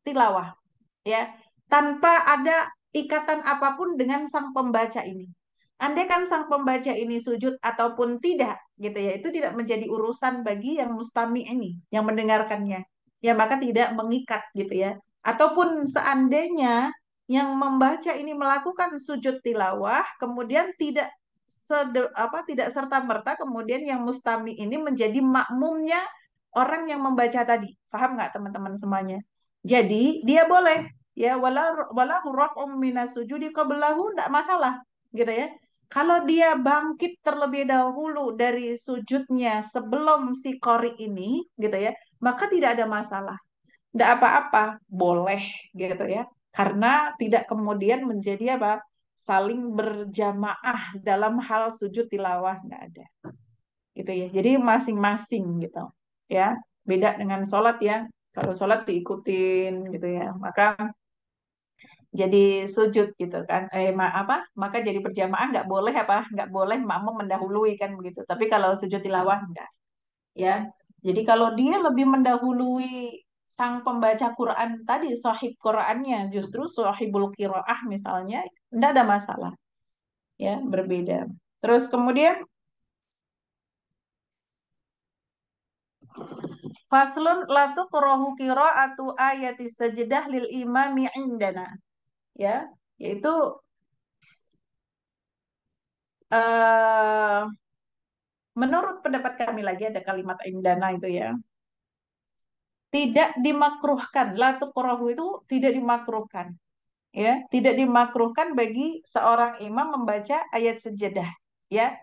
tilawah, ya, tanpa ada ikatan apapun dengan sang pembaca ini. Andai kan sang pembaca ini sujud ataupun tidak, gitu ya, itu tidak menjadi urusan bagi yang mustami ini, yang mendengarkannya. Ya, maka tidak mengikat, gitu ya. Ataupun seandainya yang membaca ini melakukan sujud tilawah, kemudian tidak serta merta kemudian yang mustami ini menjadi makmumnya orang yang membaca tadi. Paham nggak teman-teman semuanya? Jadi dia boleh ya wala raf'um minas sujudi qablahu enggak masalah gitu ya. Kalau dia bangkit terlebih dahulu dari sujudnya sebelum si qori ini gitu ya, maka tidak ada masalah. Enggak apa-apa, boleh gitu ya. Karena tidak kemudian menjadi apa? Saling berjamaah dalam hal sujud tilawah enggak ada gitu ya. Jadi masing-masing gitu ya. Beda dengan sholat ya. Kalau sholat diikutin gitu ya, maka jadi sujud gitu kan. Apa? Maka jadi berjamaah nggak boleh apa? Nggak boleh makmum mendahului kan begitu. Tapi kalau sujud tilawah enggak ya. Jadi kalau dia lebih mendahului sang pembaca Quran tadi, sahib Qurannya, justru sahibul qiraah misalnya, enggak ada masalah ya, berbeda. Terus kemudian faslun latu tukrahu qiraatu ayati sajdah lil imami indana ya, yaitu eh menurut pendapat kami lagi ada kalimat indana itu ya. Tidak dimakruhkan, latu tukrahu itu tidak dimakruhkan ya, tidak dimakruhkan bagi seorang imam membaca ayat sejadah ya.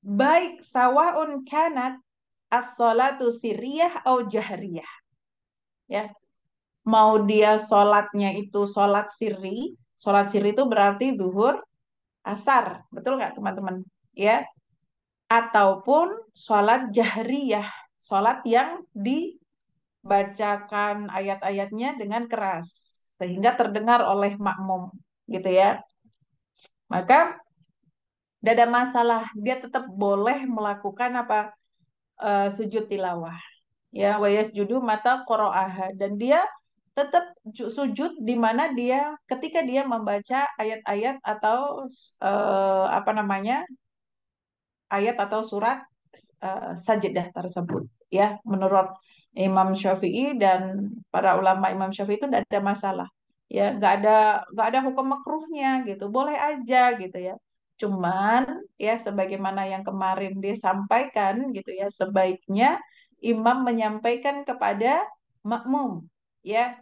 Baik sawaun kanat as-salatu sirriyah au jahriyah ya. Mau dia sholatnya itu sholat sirri itu berarti zuhur, asar, betul nggak teman-teman? Ya, ataupun sholat jahriyah, sholat yang dibacakan ayat-ayatnya dengan keras sehingga terdengar oleh makmum, gitu ya. Maka tidak ada masalah, dia tetap boleh melakukan apa sujud tilawah. Ya, wayas judu mata qoro'aha, dan dia tetap sujud di mana dia ketika dia membaca ayat-ayat atau apa namanya ayat atau surat sajadah tersebut ya, menurut Imam Syafi'i dan para ulama Imam Syafi'i itu tidak ada masalah ya, nggak ada hukum makruhnya gitu, boleh aja gitu ya. Cuman ya sebagaimana yang kemarin disampaikan gitu ya, sebaiknya imam menyampaikan kepada makmum ya,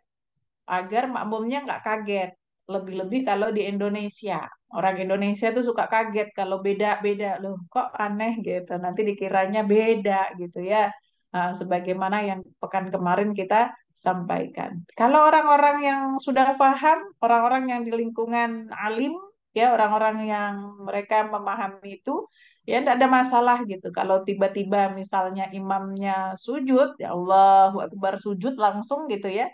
agar makmumnya nggak kaget. Lebih-lebih kalau di Indonesia. Orang Indonesia tuh suka kaget kalau beda-beda. Loh, kok aneh gitu. Nanti dikiranya beda gitu ya. Nah, sebagaimana yang pekan kemarin kita sampaikan. Kalau orang-orang yang sudah paham, orang-orang yang di lingkungan alim, ya orang-orang yang mereka memahami itu, ya tidak ada masalah gitu. Kalau tiba-tiba misalnya imamnya sujud, ya Allahu Akbar sujud langsung gitu ya,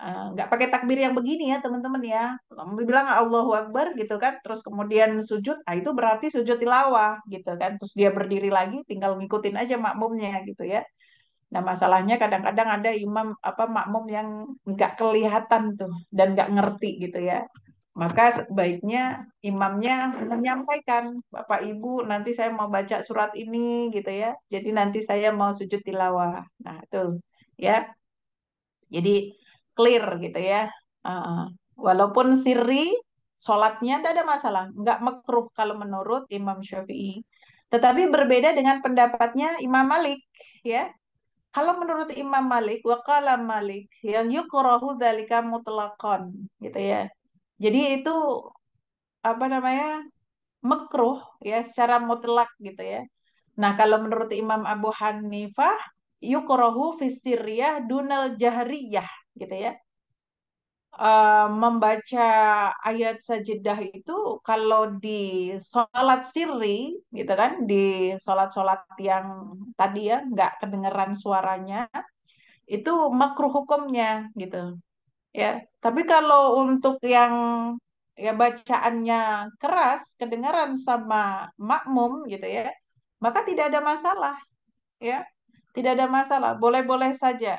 nggak pakai takbir yang begini ya teman-teman ya, bilang Allahu Akbar gitu kan, terus kemudian sujud, itu berarti sujud tilawah gitu kan, terus dia berdiri lagi tinggal ngikutin aja makmumnya gitu ya. Nah masalahnya kadang-kadang ada imam apa makmum yang nggak kelihatan tuh dan nggak ngerti gitu ya, maka sebaiknya imamnya menyampaikan, Bapak Ibu nanti saya mau baca surat ini gitu ya, jadi nanti saya mau sujud tilawah, nah itu ya, jadi clear gitu ya. Uh, Walaupun sirri, sholatnya tidak ada masalah, nggak makruh kalau menurut Imam Syafi'i. Tetapi berbeda dengan pendapatnya Imam Malik ya. Kalau menurut Imam Malik, waqala Malik, yang yukrahu dzalika mutlaqan gitu ya. Jadi itu apa namanya? Makruh ya secara mutlak gitu ya. Nah, kalau menurut Imam Abu Hanifah, yukrahu fi sirriyah dunal jahriyah gitu ya. Membaca ayat sajadah itu kalau di sholat sirri gitu kan, di sholat-sholat yang tadi ya nggak kedengeran suaranya, itu makruh hukumnya gitu ya. Tapi kalau untuk yang ya bacaannya keras kedengaran sama makmum gitu ya, maka tidak ada masalah ya, tidak ada masalah, boleh-boleh saja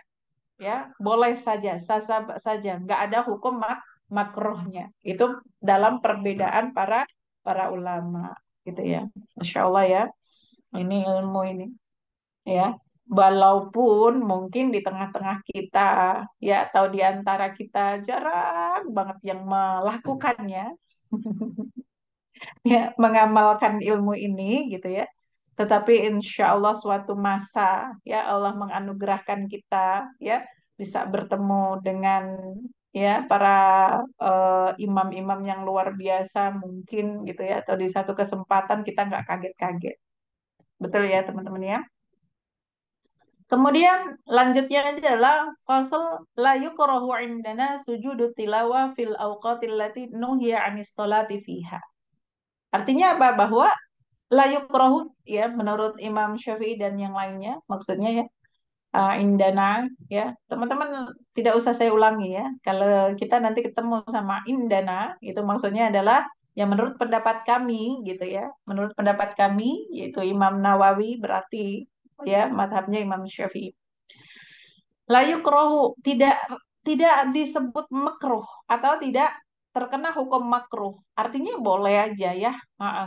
ya, boleh saja, sah-sah saja, nggak ada hukum makruhnya. Itu dalam perbedaan para para ulama gitu ya. Masya Allah ya, ini ilmu ini ya. Walaupun mungkin di tengah-tengah kita ya atau di antara kita jarang banget yang melakukannya ya, mengamalkan ilmu ini gitu ya. tetapi insya Allah suatu masa ya Allah menganugerahkan kita ya bisa bertemu dengan ya para imam-imam yang luar biasa mungkin gitu ya, atau di satu kesempatan kita nggak kaget-kaget. Betul ya teman-teman ya. Kemudian lanjutnya adalah fasal la yukrahu indana sujudu tilawah fil awqatil lati nuhiya anis salati fiha. Artinya apa? Bahwa la yukrahu ya menurut Imam Syafi'i dan yang lainnya, maksudnya ya indana ya. Teman-teman tidak usah saya ulangi ya. Kalau kita nanti ketemu sama indana itu maksudnya adalah yang menurut pendapat kami gitu ya. Menurut pendapat kami yaitu Imam Nawawi berarti ya madhabnya Imam Syafi'i. Layu krohu tidak disebut makruh atau tidak terkena hukum makruh. Artinya boleh aja ya,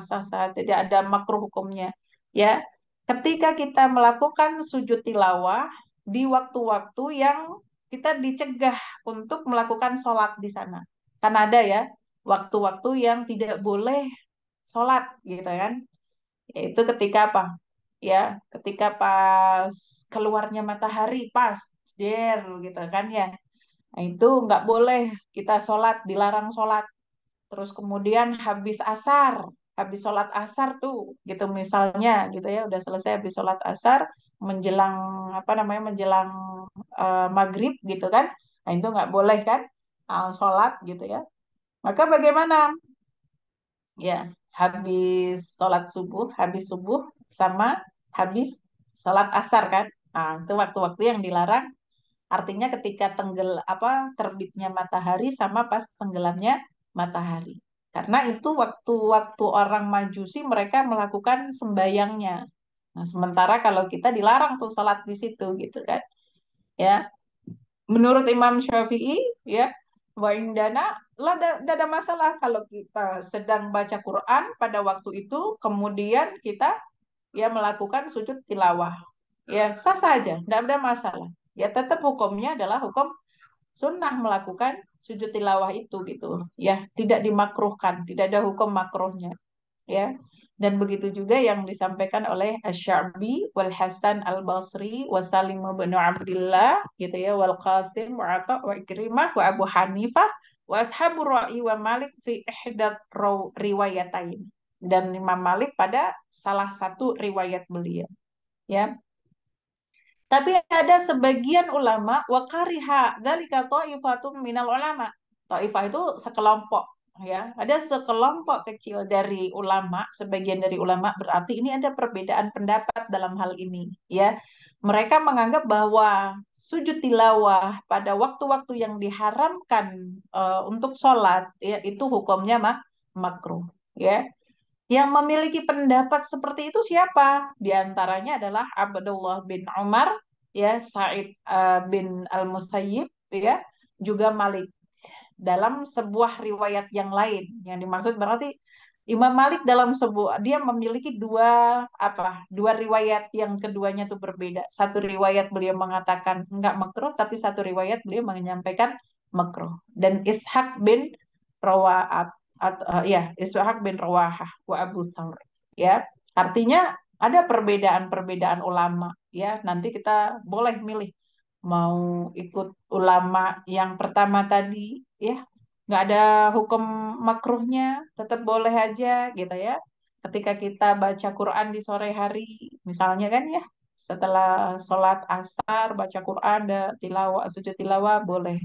sah-sah tidak ada makruh hukumnya. Ya, ketika kita melakukan sujud tilawah di waktu-waktu yang kita dicegah untuk melakukan sholat di sana. Kan ada ya waktu-waktu yang tidak boleh sholat gitu kan. Yaitu ketika apa? Ya, ketika pas keluarnya matahari pas der gitu kan ya. Nah, itu nggak boleh kita sholat, dilarang sholat. Terus kemudian habis sholat asar tuh gitu misalnya gitu ya, udah selesai habis sholat asar menjelang apa namanya menjelang maghrib gitu kan. Nah, itu nggak boleh kan sholat gitu ya. Maka bagaimana? Ya, habis subuh sama habis sholat asar kan. Nah, itu waktu-waktu yang dilarang. Artinya ketika terbitnya matahari sama pas tenggelamnya matahari. Karena itu waktu-waktu orang Majusi mereka melakukan sembayangnya. Nah, sementara kalau kita dilarang tuh sholat di situ gitu kan. Ya, menurut Imam Syafi'i ya wa indana lah tidak ada masalah kalau kita sedang baca Quran pada waktu itu kemudian kita ya melakukan sujud tilawah ya sah saja tidak ada masalah ya tetap hukumnya adalah hukum sunnah melakukan sujud tilawah itu gitu ya tidak dimakruhkan tidak ada hukum makruhnya ya. Dan begitu juga yang disampaikan oleh Asy-Sya'bi wal Hasan Al-Basri wa Salim bin Abdullah gitu ya wal Qasim wa Atha wa Ikrimah wa Abu Hanifah wa ashabur ra'i wa Malik fi ihdat riwayatain dan Imam Malik pada salah satu riwayat beliau ya. Tapi ada sebagian ulama wa kariha dzalika ta'ifatun minal ulama. Ta'ifah itu sekelompok ya. Ada sekelompok kecil dari ulama, sebagian dari ulama berarti ini ada perbedaan pendapat dalam hal ini ya. Mereka menganggap bahwa sujud tilawah pada waktu-waktu yang diharamkan untuk sholat ya itu hukumnya makruh ya. Yang memiliki pendapat seperti itu siapa? Di antaranya adalah Abdullah bin Umar, ya, Sa'id bin Al-Musayyib, ya, juga Malik. Dalam sebuah riwayat yang lain, yang dimaksud berarti Imam Malik dalam sebuah dia memiliki dua riwayat yang keduanya itu berbeda. Satu riwayat beliau mengatakan enggak makruh, tapi satu riwayat beliau menyampaikan makruh. Dan Ishaq bin Rawaat ya Ishaq bin Rawahah wa Abu Thawr ya artinya ada perbedaan-perbedaan ulama ya nanti kita boleh milih mau ikut ulama yang pertama tadi ya nggak ada hukum makruhnya tetap boleh aja gitu ya ketika kita baca Quran di sore hari misalnya kan ya setelah sholat asar baca Quran ada tilawah sujud tilawah boleh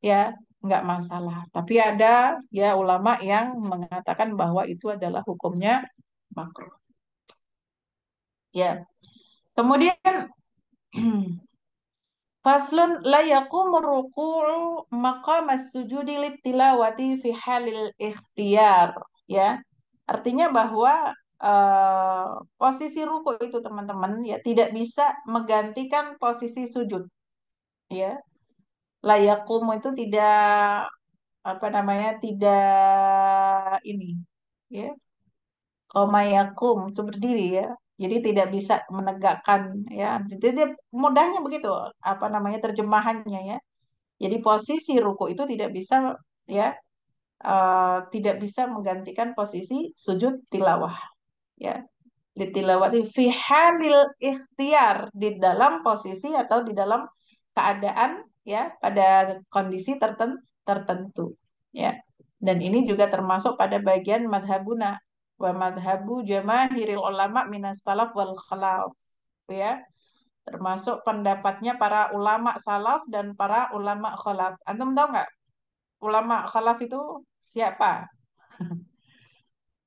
ya nggak masalah. Tapi ada ya ulama yang mengatakan bahwa itu adalah hukumnya makruh. Ya. Kemudian faslun la yaqumu ruku'u maqam as-sujudi litilawati fi halil ikhtiyar ya. Artinya bahwa eh, posisi ruku itu teman-teman ya tidak bisa menggantikan posisi sujud ya. La yaqumu itu tidak apa namanya tidak ini ya komayakum itu berdiri ya jadi tidak bisa menegakkan ya jadi mudahnya begitu apa namanya terjemahannya ya jadi posisi ruku itu tidak bisa ya tidak bisa menggantikan posisi sujud tilawah ya litilawati fi halil ikhtiar, di dalam posisi atau di dalam keadaan ya pada kondisi tertentu ya. Dan ini juga termasuk pada bagian madhabuna wa madhabu jamaahiril ulama minas salaf wal khalaf ya, termasuk pendapatnya para ulama salaf dan para ulama khalaf. Antum tahu nggak ulama khalaf itu siapa?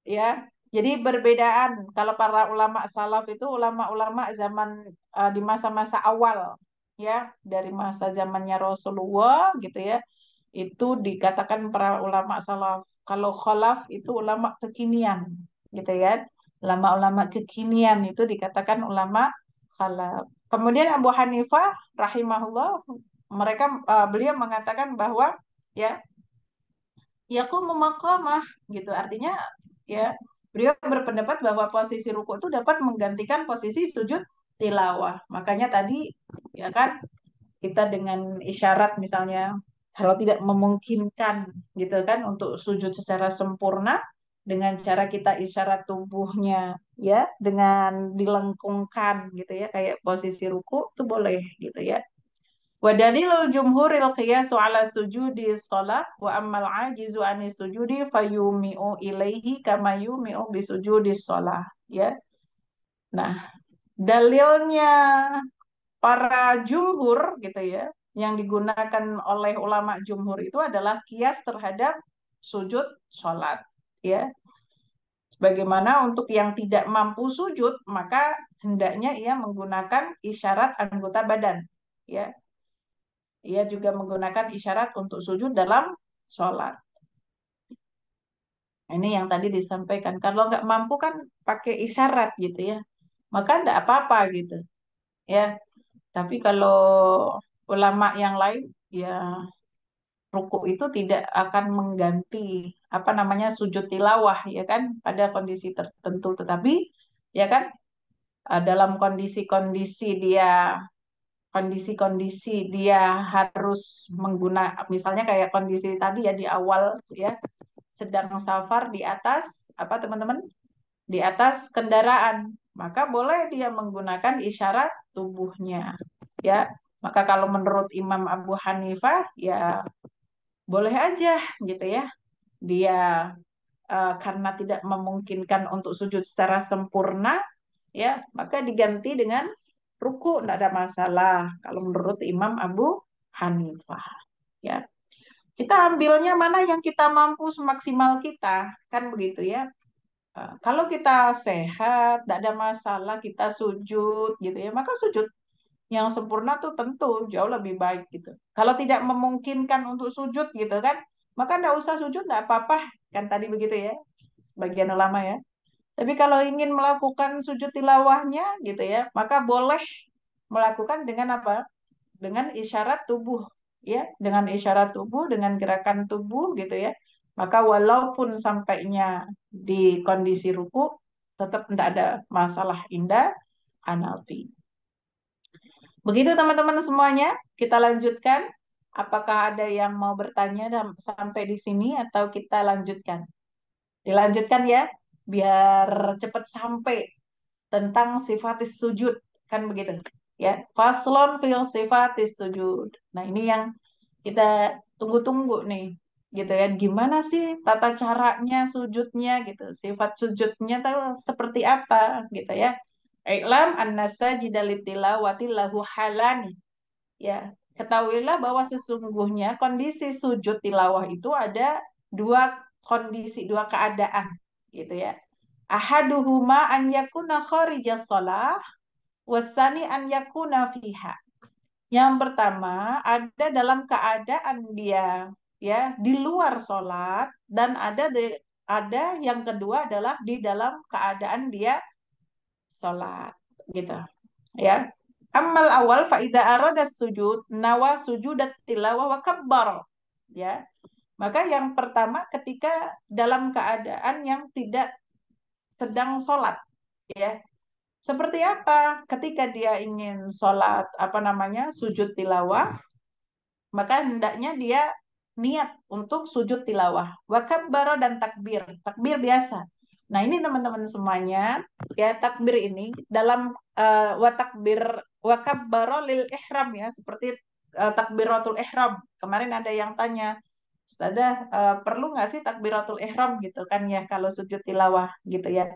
Ya, jadi berbedaan. Kalau para ulama salaf itu ulama-ulama zaman di masa-masa awal, ya, dari masa zamannya Rasulullah gitu ya, itu dikatakan para ulama salaf. Kalau khalaf itu ulama kekinian, gitu ya. Ulama-ulama kekinian itu dikatakan ulama khalaf. Kemudian Abu Hanifah rahimahullah, beliau mengatakan bahwa ya yaqumu maqamah gitu. Artinya ya beliau berpendapat bahwa posisi ruku itu dapat menggantikan posisi sujud tilawah. Makanya tadi ya kan kita dengan isyarat misalnya kalau tidak memungkinkan gitu kan untuk sujud secara sempurna dengan cara kita isyarat tubuhnya ya dengan dilengkungkan gitu ya kayak posisi ruku itu boleh gitu ya. Wa dalilul jumhuril qiyasu ala sujudi shalah wa ammal ajizu ani sujudi fayumi'u ilaihi kama yumi'u bisujudi shalah ya. Nah, dalilnya para jumhur gitu ya, yang digunakan oleh ulama jumhur itu adalah kias terhadap sujud sholat ya. Sebagaimana untuk yang tidak mampu sujud, maka hendaknya ia menggunakan isyarat anggota badan ya. Ia juga menggunakan isyarat untuk sujud dalam sholat. Ini yang tadi disampaikan. Kalau nggak mampu kan pakai isyarat gitu ya. Maka enggak apa-apa gitu. Ya, tapi kalau ulama yang lain ya ruku itu tidak akan mengganti apa namanya sujud tilawah ya kan pada kondisi tertentu, tetapi ya kan dalam kondisi-kondisi dia harus menggunakan misalnya kayak kondisi tadi ya di awal ya sedang safar di atas apa teman-teman di atas kendaraan, maka boleh dia menggunakan isyarat tubuhnya ya. Maka kalau menurut Imam Abu Hanifah ya boleh aja gitu ya dia karena tidak memungkinkan untuk sujud secara sempurna ya maka diganti dengan ruku, tidak ada masalah kalau menurut Imam Abu Hanifah ya. Kita ambilnya mana yang kita mampu semaksimal kita kan begitu ya. Kalau kita sehat tidak ada masalah kita sujud gitu ya maka sujud yang sempurna tuh tentu jauh lebih baik gitu. Kalau tidak memungkinkan untuk sujud gitu kan, maka nggak usah sujud, nggak apa-apa kan tadi begitu ya, sebagian ulama ya. Tapi kalau ingin melakukan sujud tilawahnya gitu ya, maka boleh melakukan dengan apa? Dengan isyarat tubuh ya, dengan isyarat tubuh, dengan gerakan tubuh gitu ya. Maka walaupun sampainya di kondisi ruku, tetap tidak ada masalah indah Hanafi. Begitu teman-teman semuanya, kita lanjutkan. Apakah ada yang mau bertanya sampai di sini atau kita lanjutkan? Dilanjutkan ya, biar cepat sampai tentang sifatis sujud, kan begitu. Ya, faslon fil sifatis sujud. Nah, ini yang kita tunggu-tunggu nih, gitu ya. Gimana sih tata caranya sujudnya gitu, sifat sujudnya tahu seperti apa gitu ya. I'lam an-nasajida litilawati lahu halani. Ya, ketahuilah bahwa sesungguhnya kondisi sujud tilawah itu ada dua kondisi, dua keadaan, gitu ya. Ahaduhuma an yakuna kharijas shalah, wasani an yakuna fiha. Yang pertama ada dalam keadaan dia ya di luar sholat dan ada yang kedua adalah di dalam keadaan dia sholat gitu ya. Amal awal faida arada sujud nawa sujudat tilawah wa kabbar ya. Maka yang pertama ketika dalam keadaan yang tidak sedang sholat ya. Seperti apa? Ketika dia ingin sholat apa namanya sujud tilawah, maka hendaknya dia niat untuk sujud tilawah. Wa kabbaro dan takbir, takbir biasa. Nah, ini teman-teman semuanya, ya takbir ini dalam wa takbir wa kabbaro lil ihram ya, seperti takbiratul ihram. Kemarin ada yang tanya, Ustazah, perlu nggak sih takbiratul ihram gitu kan ya kalau sujud tilawah gitu ya.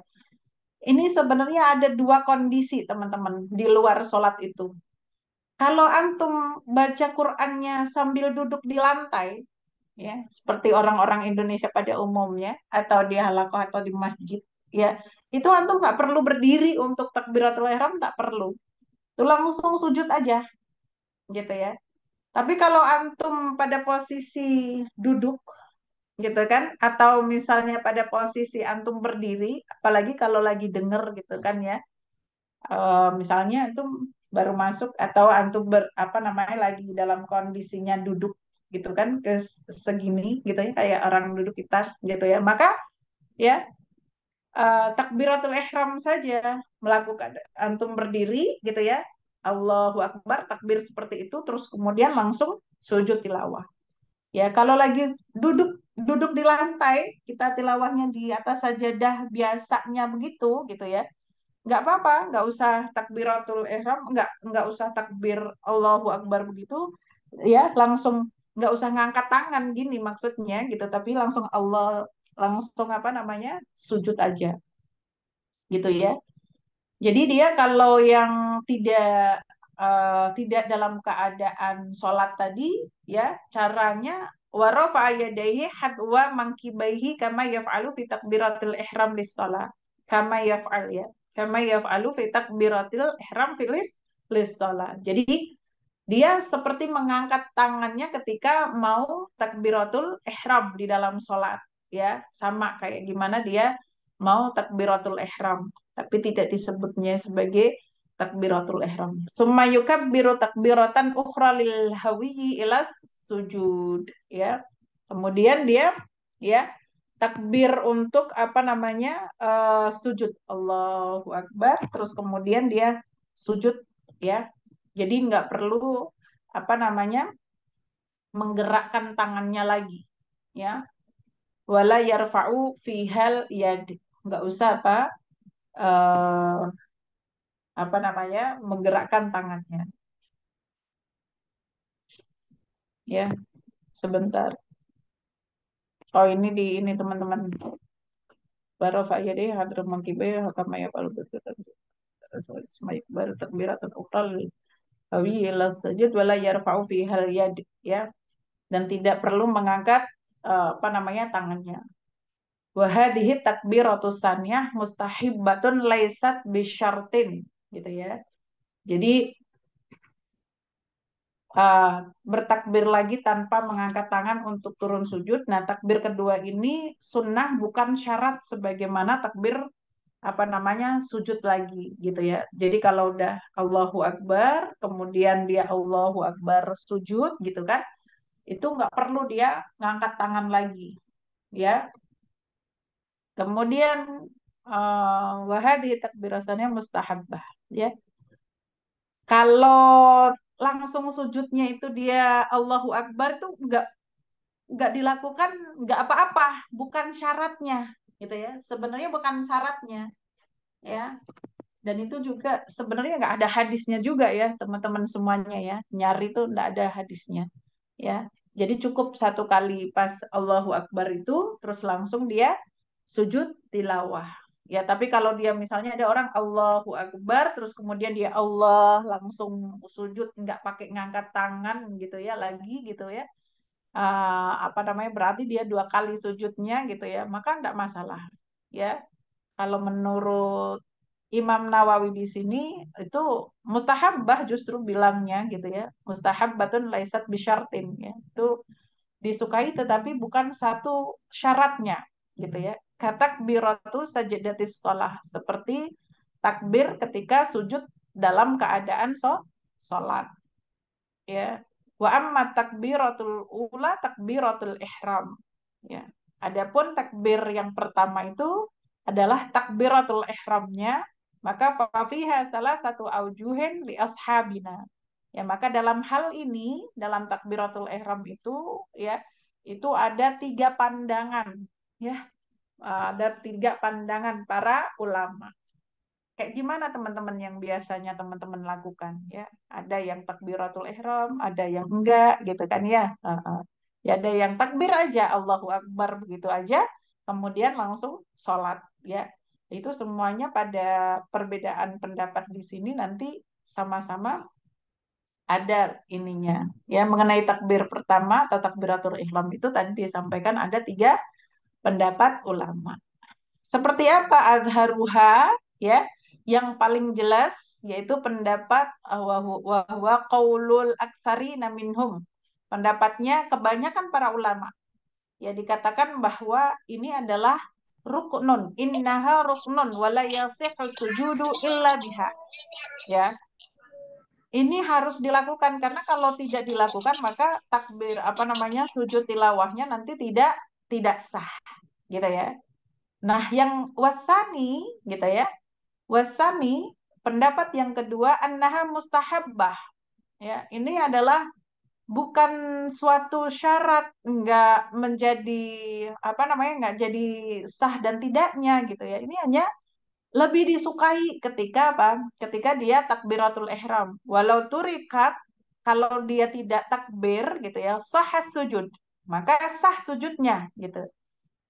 Ini sebenarnya ada dua kondisi teman-teman di luar sholat itu. Kalau antum baca Qur'annya sambil duduk di lantai, ya seperti orang-orang Indonesia pada umumnya atau di halakoh atau di masjid, ya itu antum nggak perlu berdiri untuk takbiratul ihram, tak perlu, itu langsung sujud aja gitu ya. Tapi kalau antum pada posisi duduk gitu kan, atau misalnya pada posisi antum berdiri, apalagi kalau lagi denger gitu kan ya, misalnya antum baru masuk atau antum apa namanya lagi dalam kondisinya duduk gitu kan ke segini gitu ya kayak orang duduk kita gitu ya, maka ya takbiratul ihram saja melakukan antum berdiri gitu ya, Allahu Akbar takbir seperti itu terus kemudian langsung sujud tilawah. Ya kalau lagi duduk duduk di lantai kita tilawahnya di atas sajadah biasanya begitu gitu ya, nggak apa-apa, nggak usah takbiratul ihram, nggak usah takbir Allahu Akbar begitu ya, langsung nggak usah ngangkat tangan gini maksudnya gitu, tapi langsung langsung apa namanya sujud aja gitu ya. Jadi dia kalau yang tidak dalam keadaan sholat tadi ya, caranya warafa yadayhi hadwa mankibaihi kama yaf'alu fi takbiratil ihram lis shalah. Kama yaf'al ya. Kama yaf'alu fi takbiratil ihram lis shalah. Jadi dia seperti mengangkat tangannya ketika mau takbiratul ihram di dalam sholat ya, sama kayak gimana dia mau takbiratul ihram, tapi tidak disebutnya sebagai takbiratul ihram. Summa yukabbiru takbiratan ukhra lil hawiyyi ilas sujud ya. Kemudian dia ya takbir untuk apa namanya sujud, Allahu Akbar terus kemudian dia sujud ya. Jadi nggak perlu apa namanya menggerakkan tangannya lagi ya. Wala yarfa'u fihal yad, nggak usah eh, apa namanya menggerakkan tangannya ya. Sebentar, oh ini di ini teman-teman, baru fa'yadi hadra mangkibai hakama ya palu betul semaik baru takbiratan ukral awi ila sujud wala yarfa'u fi hal yad ya, dan tidak perlu mengangkat apa namanya tangannya. Wa hadhihi takbiratus saniyah mustahibbatun laisat bisyartin gitu ya. Jadi uh, bertakbir lagi tanpa mengangkat tangan untuk turun sujud. Nah, takbir kedua ini sunnah bukan syarat sebagaimana takbir apa namanya sujud lagi gitu ya. Jadi kalau udah Allahu Akbar, kemudian dia Allahu Akbar sujud gitu kan, itu nggak perlu dia ngangkat tangan lagi ya. Kemudian wahadi takbirasannya mustahabbah ya. Kalau langsung sujudnya itu dia Allahu Akbar itu nggak dilakukan, nggak apa-apa, bukan syaratnya gitu ya. Sebenarnya bukan syaratnya ya. Dan itu juga sebenarnya nggak ada hadisnya juga ya teman-teman semuanya ya. Nyari itu nggak ada hadisnya ya. Jadi cukup satu kali pas Allahu Akbar itu terus langsung dia sujud tilawah. Ya, tapi kalau dia misalnya ada orang Allahu Akbar terus kemudian dia Allah langsung sujud nggak pakai ngangkat tangan gitu ya lagi gitu ya. Apa namanya berarti dia dua kali sujudnya gitu ya, maka nggak masalah. Ya, kalau menurut Imam Nawawi di sini itu mustahabbah justru bilangnya gitu ya. Mustahabbatun laisat bisyartin ya. Itu disukai tetapi bukan satu syaratnya gitu ya. Katakbiratu sajdatis shalah, seperti takbir ketika sujud dalam keadaan sholat ya. Wa amma takbiratul ula takbiratul ihram ya. Adapun takbir yang pertama itu adalah takbiratul ihramnya, maka fafiha salah satu aujuhin li ashabina. Ya, maka dalam hal ini dalam takbiratul ihram itu ya, itu ada tiga pandangan ya. Ada 3 pandangan para ulama. Kayak gimana teman-teman yang biasanya teman-teman lakukan ya? Ada yang takbiratul ihram, ada yang enggak gitu kan ya. Ya ada yang takbir aja, Allahu Akbar begitu aja, kemudian langsung sholat ya. Itu semuanya pada perbedaan pendapat di sini nanti sama-sama ada ininya. Ya mengenai takbir pertama atau takbiratul ihram itu tadi disampaikan ada 3 pendapat ulama. Seperti apa azharuha ya? Yang paling jelas yaitu pendapat wahwa qaulul aktsarina minhum. Pendapatnya kebanyakan para ulama. Ya dikatakan bahwa ini adalah ruknun, innaha ruknun wala yasihhu sujudu illa biha. Ya, ini harus dilakukan karena kalau tidak dilakukan maka takbir apa namanya sujud tilawahnya nanti tidak sah gitu ya. Nah, yang wasani gitu ya. Wasani pendapat yang kedua annaha mustahabbah. Ya, ini adalah bukan suatu syarat nggak menjadi apa namanya nggak jadi sah dan tidaknya gitu ya. Ini hanya lebih disukai ketika apa? Ketika dia takbiratul ihram. Walau turikat kalau dia tidak takbir gitu ya, sah sujud. Maka sah sujudnya gitu.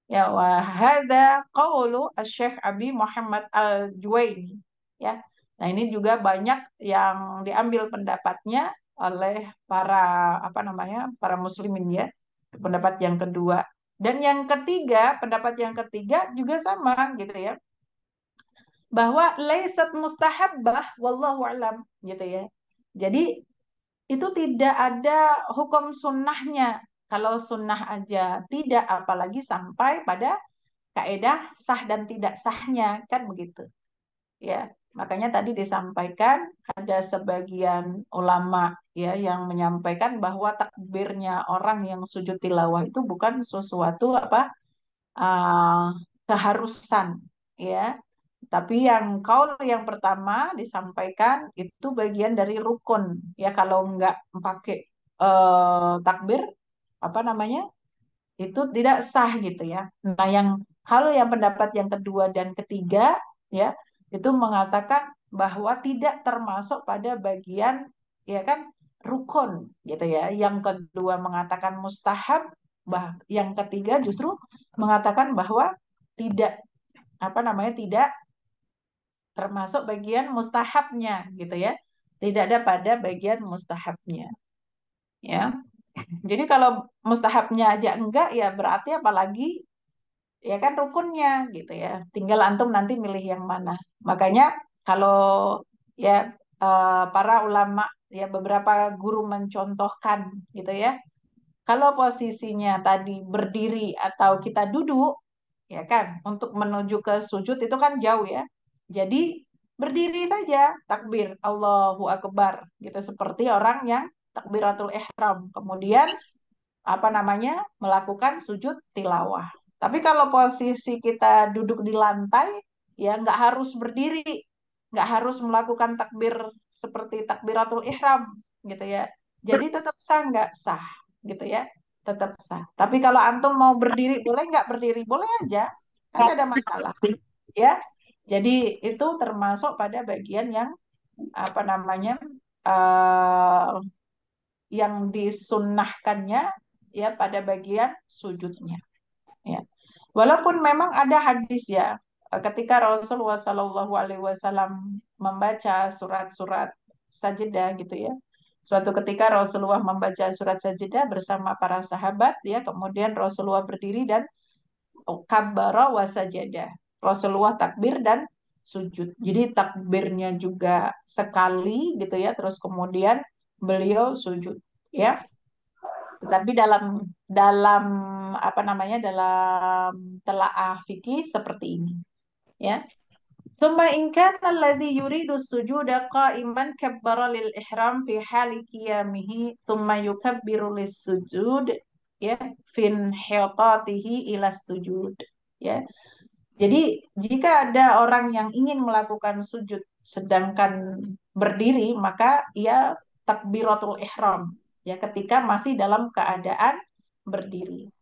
Ya, wahada qaulu Syekh Abi Muhammad Al-Juwaini. Ya. Nah, ini juga banyak yang diambil pendapatnya oleh para apa namanya? Para muslimin ya. Pendapat yang kedua. Dan yang ketiga, pendapat yang ketiga juga sama gitu ya. Bahwa laisat mustahabbah wallahu alam gitu ya. Jadi itu tidak ada hukum sunnahnya. Kalau sunnah aja tidak, apalagi sampai pada kaedah sah dan tidak sahnya kan begitu ya. Makanya tadi disampaikan ada sebagian ulama ya yang menyampaikan bahwa takbirnya orang yang sujud tilawah itu bukan sesuatu apa uh, keharusan ya, tapi yang kaul yang pertama disampaikan itu bagian dari rukun ya. Kalau nggak pakai takbir apa namanya itu tidak sah gitu ya. Nah, yang kalau yang pendapat yang kedua dan ketiga ya itu mengatakan bahwa tidak termasuk pada bagian ya kan rukun gitu ya. Yang kedua mengatakan mustahab, yang ketiga justru mengatakan bahwa tidak apa namanya tidak termasuk bagian mustahabnya gitu ya. Tidak ada pada bagian mustahabnya ya. Jadi kalau mustahabnya aja enggak ya berarti apalagi ya kan rukunnya gitu ya. Tinggal antum nanti milih yang mana. Makanya kalau ya para ulama ya beberapa guru mencontohkan gitu ya. Kalau posisinya tadi berdiri atau kita duduk ya kan untuk menuju ke sujud itu kan jauh ya. Jadi berdiri saja takbir Allahu Akbar gitu seperti orang yang takbiratul ihram. Kemudian apa namanya melakukan sujud tilawah. Tapi kalau posisi kita duduk di lantai, ya nggak harus berdiri, nggak harus melakukan takbir seperti takbiratul ihram, gitu ya. Jadi tetap sah nggak sah, gitu ya, tetap sah. Tapi kalau antum mau berdiri, boleh nggak berdiri? Boleh aja, kan nggak ada masalah, ya. Jadi itu termasuk pada bagian yang apa namanya eh, yang disunnahkannya ya pada bagian sujudnya ya. Walaupun memang ada hadis ya ketika Rasulullah Shallallahu Alaihi Wasallam membaca surat-surat sajadah gitu ya. Suatu ketika Rasulullah membaca surat sajadah bersama para sahabat ya, kemudian Rasulullah berdiri dan kabbara wa sajadah. Rasulullah takbir dan sujud. Jadi takbirnya juga sekali gitu ya, terus kemudian beliau sujud ya. Tetapi dalam dalam apa namanya dalam telaah fikih seperti ini ya. Summa in kana alladhi yuridu sujuda qa'iman kabbara lil ihram fi hali qiyamihi thumma yukabbiru lis sujud ya fin hitatihi ila sujud ya. Jadi jika ada orang yang ingin melakukan sujud sedangkan berdiri, maka ia takbiratul ihram ya ketika masih dalam keadaan berdiri.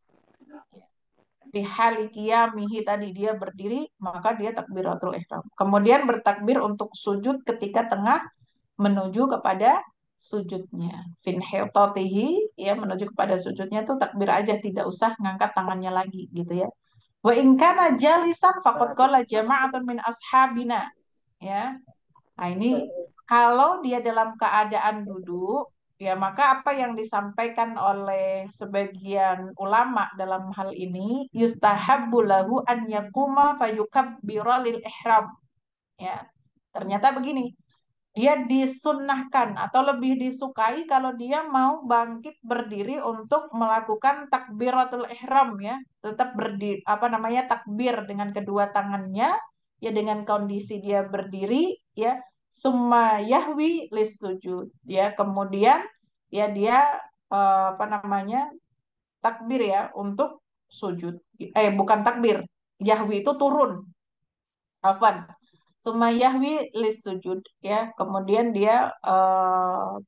Fi hali qiyamihi tadi dia berdiri, maka dia takbiratul ihram. Kemudian bertakbir untuk sujud ketika tengah menuju kepada sujudnya. Fin hitatihi, ya menuju kepada sujudnya itu takbir aja, tidak usah ngangkat tangannya lagi gitu ya. Wa in kana jalisan faqad qala jama'atun min ashabina, ya. Nah, ini kalau dia dalam keadaan duduk, ya maka apa yang disampaikan oleh sebagian ulama dalam hal ini, yustahabbu lahu an yakuma fayukabbira lil ihram. Ya, ternyata begini, dia disunnahkan atau lebih disukai kalau dia mau bangkit berdiri untuk melakukan takbiratul ihram ya, tetap berdiri apa namanya takbir dengan kedua tangannya ya dengan kondisi dia berdiri ya, summa yahwi lis sujud ya, kemudian ya dia apa namanya takbir ya untuk sujud, bukan takbir, yahwi itu turun, afan, Sumayahwi lis sujud ya, kemudian dia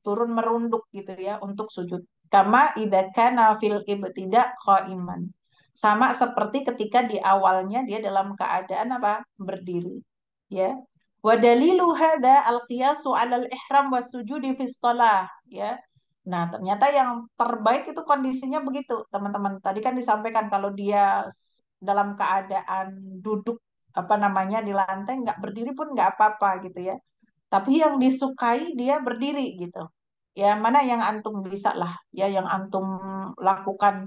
turun merunduk gitu ya untuk sujud. Kama idza kana fil ibtida qaiman. Sama seperti ketika di awalnya dia dalam keadaan apa? Berdiri. Ya. Wa dalilu hadza al-qiyasu 'alal ihram was sujudi fis shalah ya. Nah, ternyata yang terbaik itu kondisinya begitu, teman-teman. Tadi kan disampaikan kalau dia dalam keadaan duduk apa namanya di lantai nggak berdiri pun nggak apa-apa gitu ya, tapi yang disukai dia berdiri gitu ya, mana yang antum bisa lah ya, yang antum lakukan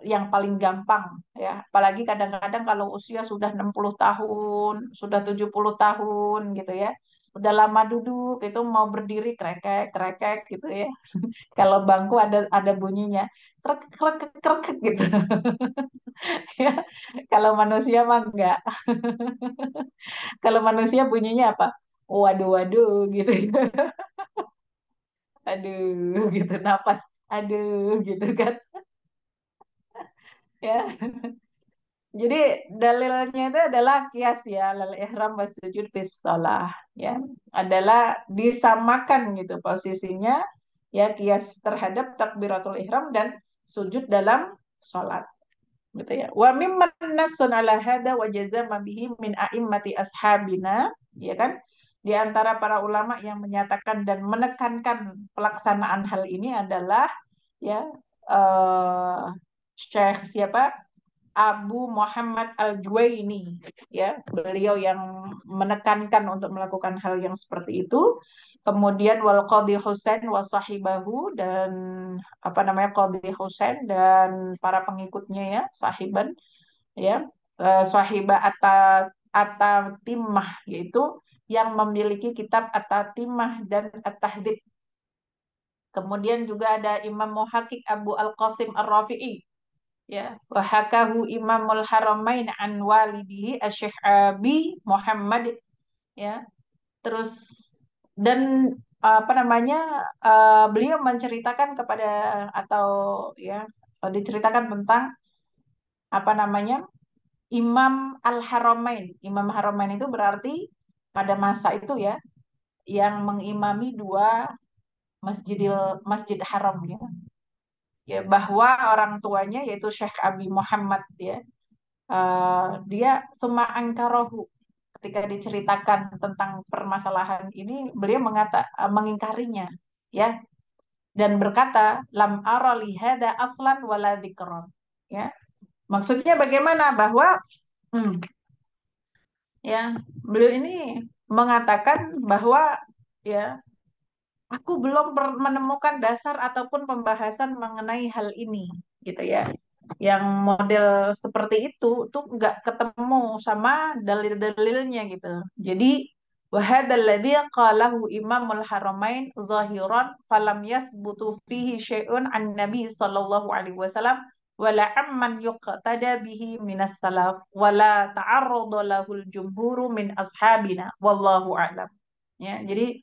yang paling gampang ya, apalagi kadang-kadang kalau usia sudah 60 tahun sudah 70 tahun gitu ya, udah lama duduk itu mau berdiri krekek krekek gitu ya, kalau bangku ada bunyinya krek krek krek gitu ya, kalau manusia mah enggak. Kalau manusia bunyinya apa? Waduh, waduh, gitu. Aduh, gitu. Napas. Aduh, gitu kan. Ya. Jadi dalilnya itu adalah kias ya, lal ihram was sujud fis shalah ya. Adalah disamakan gitu posisinya ya, kias terhadap takbiratul ihram dan sujud dalam sholat gitu ya. Wa mimman nassun ala hada wa jazama bihi min a'immati ashabina, ya kan? Di antara para ulama yang menyatakan dan menekankan pelaksanaan hal ini adalah ya eh Syekh siapa? Abu Muhammad Al-Juwaini ya, beliau yang menekankan untuk melakukan hal yang seperti itu. Kemudian wal Qadhi Husain wa sahibahu, dan apa namanya Qadhi Husain dan para pengikutnya ya, sahiban ya, sahibah At-Tatimah, yaitu yang memiliki kitab At-Tatimah dan At-Tahdhib. Kemudian juga ada Imam Muhaqqiq Abu Al-Qasim Ar-Rafi'i ya, wahakahu Imamul Haramain an walidihi Asy-Syaikh Abi Muhammad ya. Terus dan apa namanya beliau menceritakan kepada atau ya diceritakan tentang apa namanya Imam Al-Haramain. Imam Haramain itu berarti pada masa itu ya yang mengimami dua masjid haram ya. Ya, bahwa orang tuanya yaitu Syekh Abi Muhammad ya, dia summa angkarohu, ketika diceritakan tentang permasalahan ini beliau mengingkarinya ya, dan berkata lam ara li hada aslan wala dzikran ya, maksudnya bagaimana bahwa hmm, ya beliau ini mengatakan bahwa ya aku belum menemukan dasar ataupun pembahasan mengenai hal ini gitu ya. Yang model seperti itu tuh nggak ketemu sama dalil-dalilnya gitu. Jadi wahadzal ladzi qalahu Imamul Haramain zahiran falam yasbutu fihi syai'un an Nabi sallallahu alaihi wasallam wala amman yuqtada bihi minas salaf wala ta'arrada lahul jumhuru min ashabina wallahu a'lam. Ya, jadi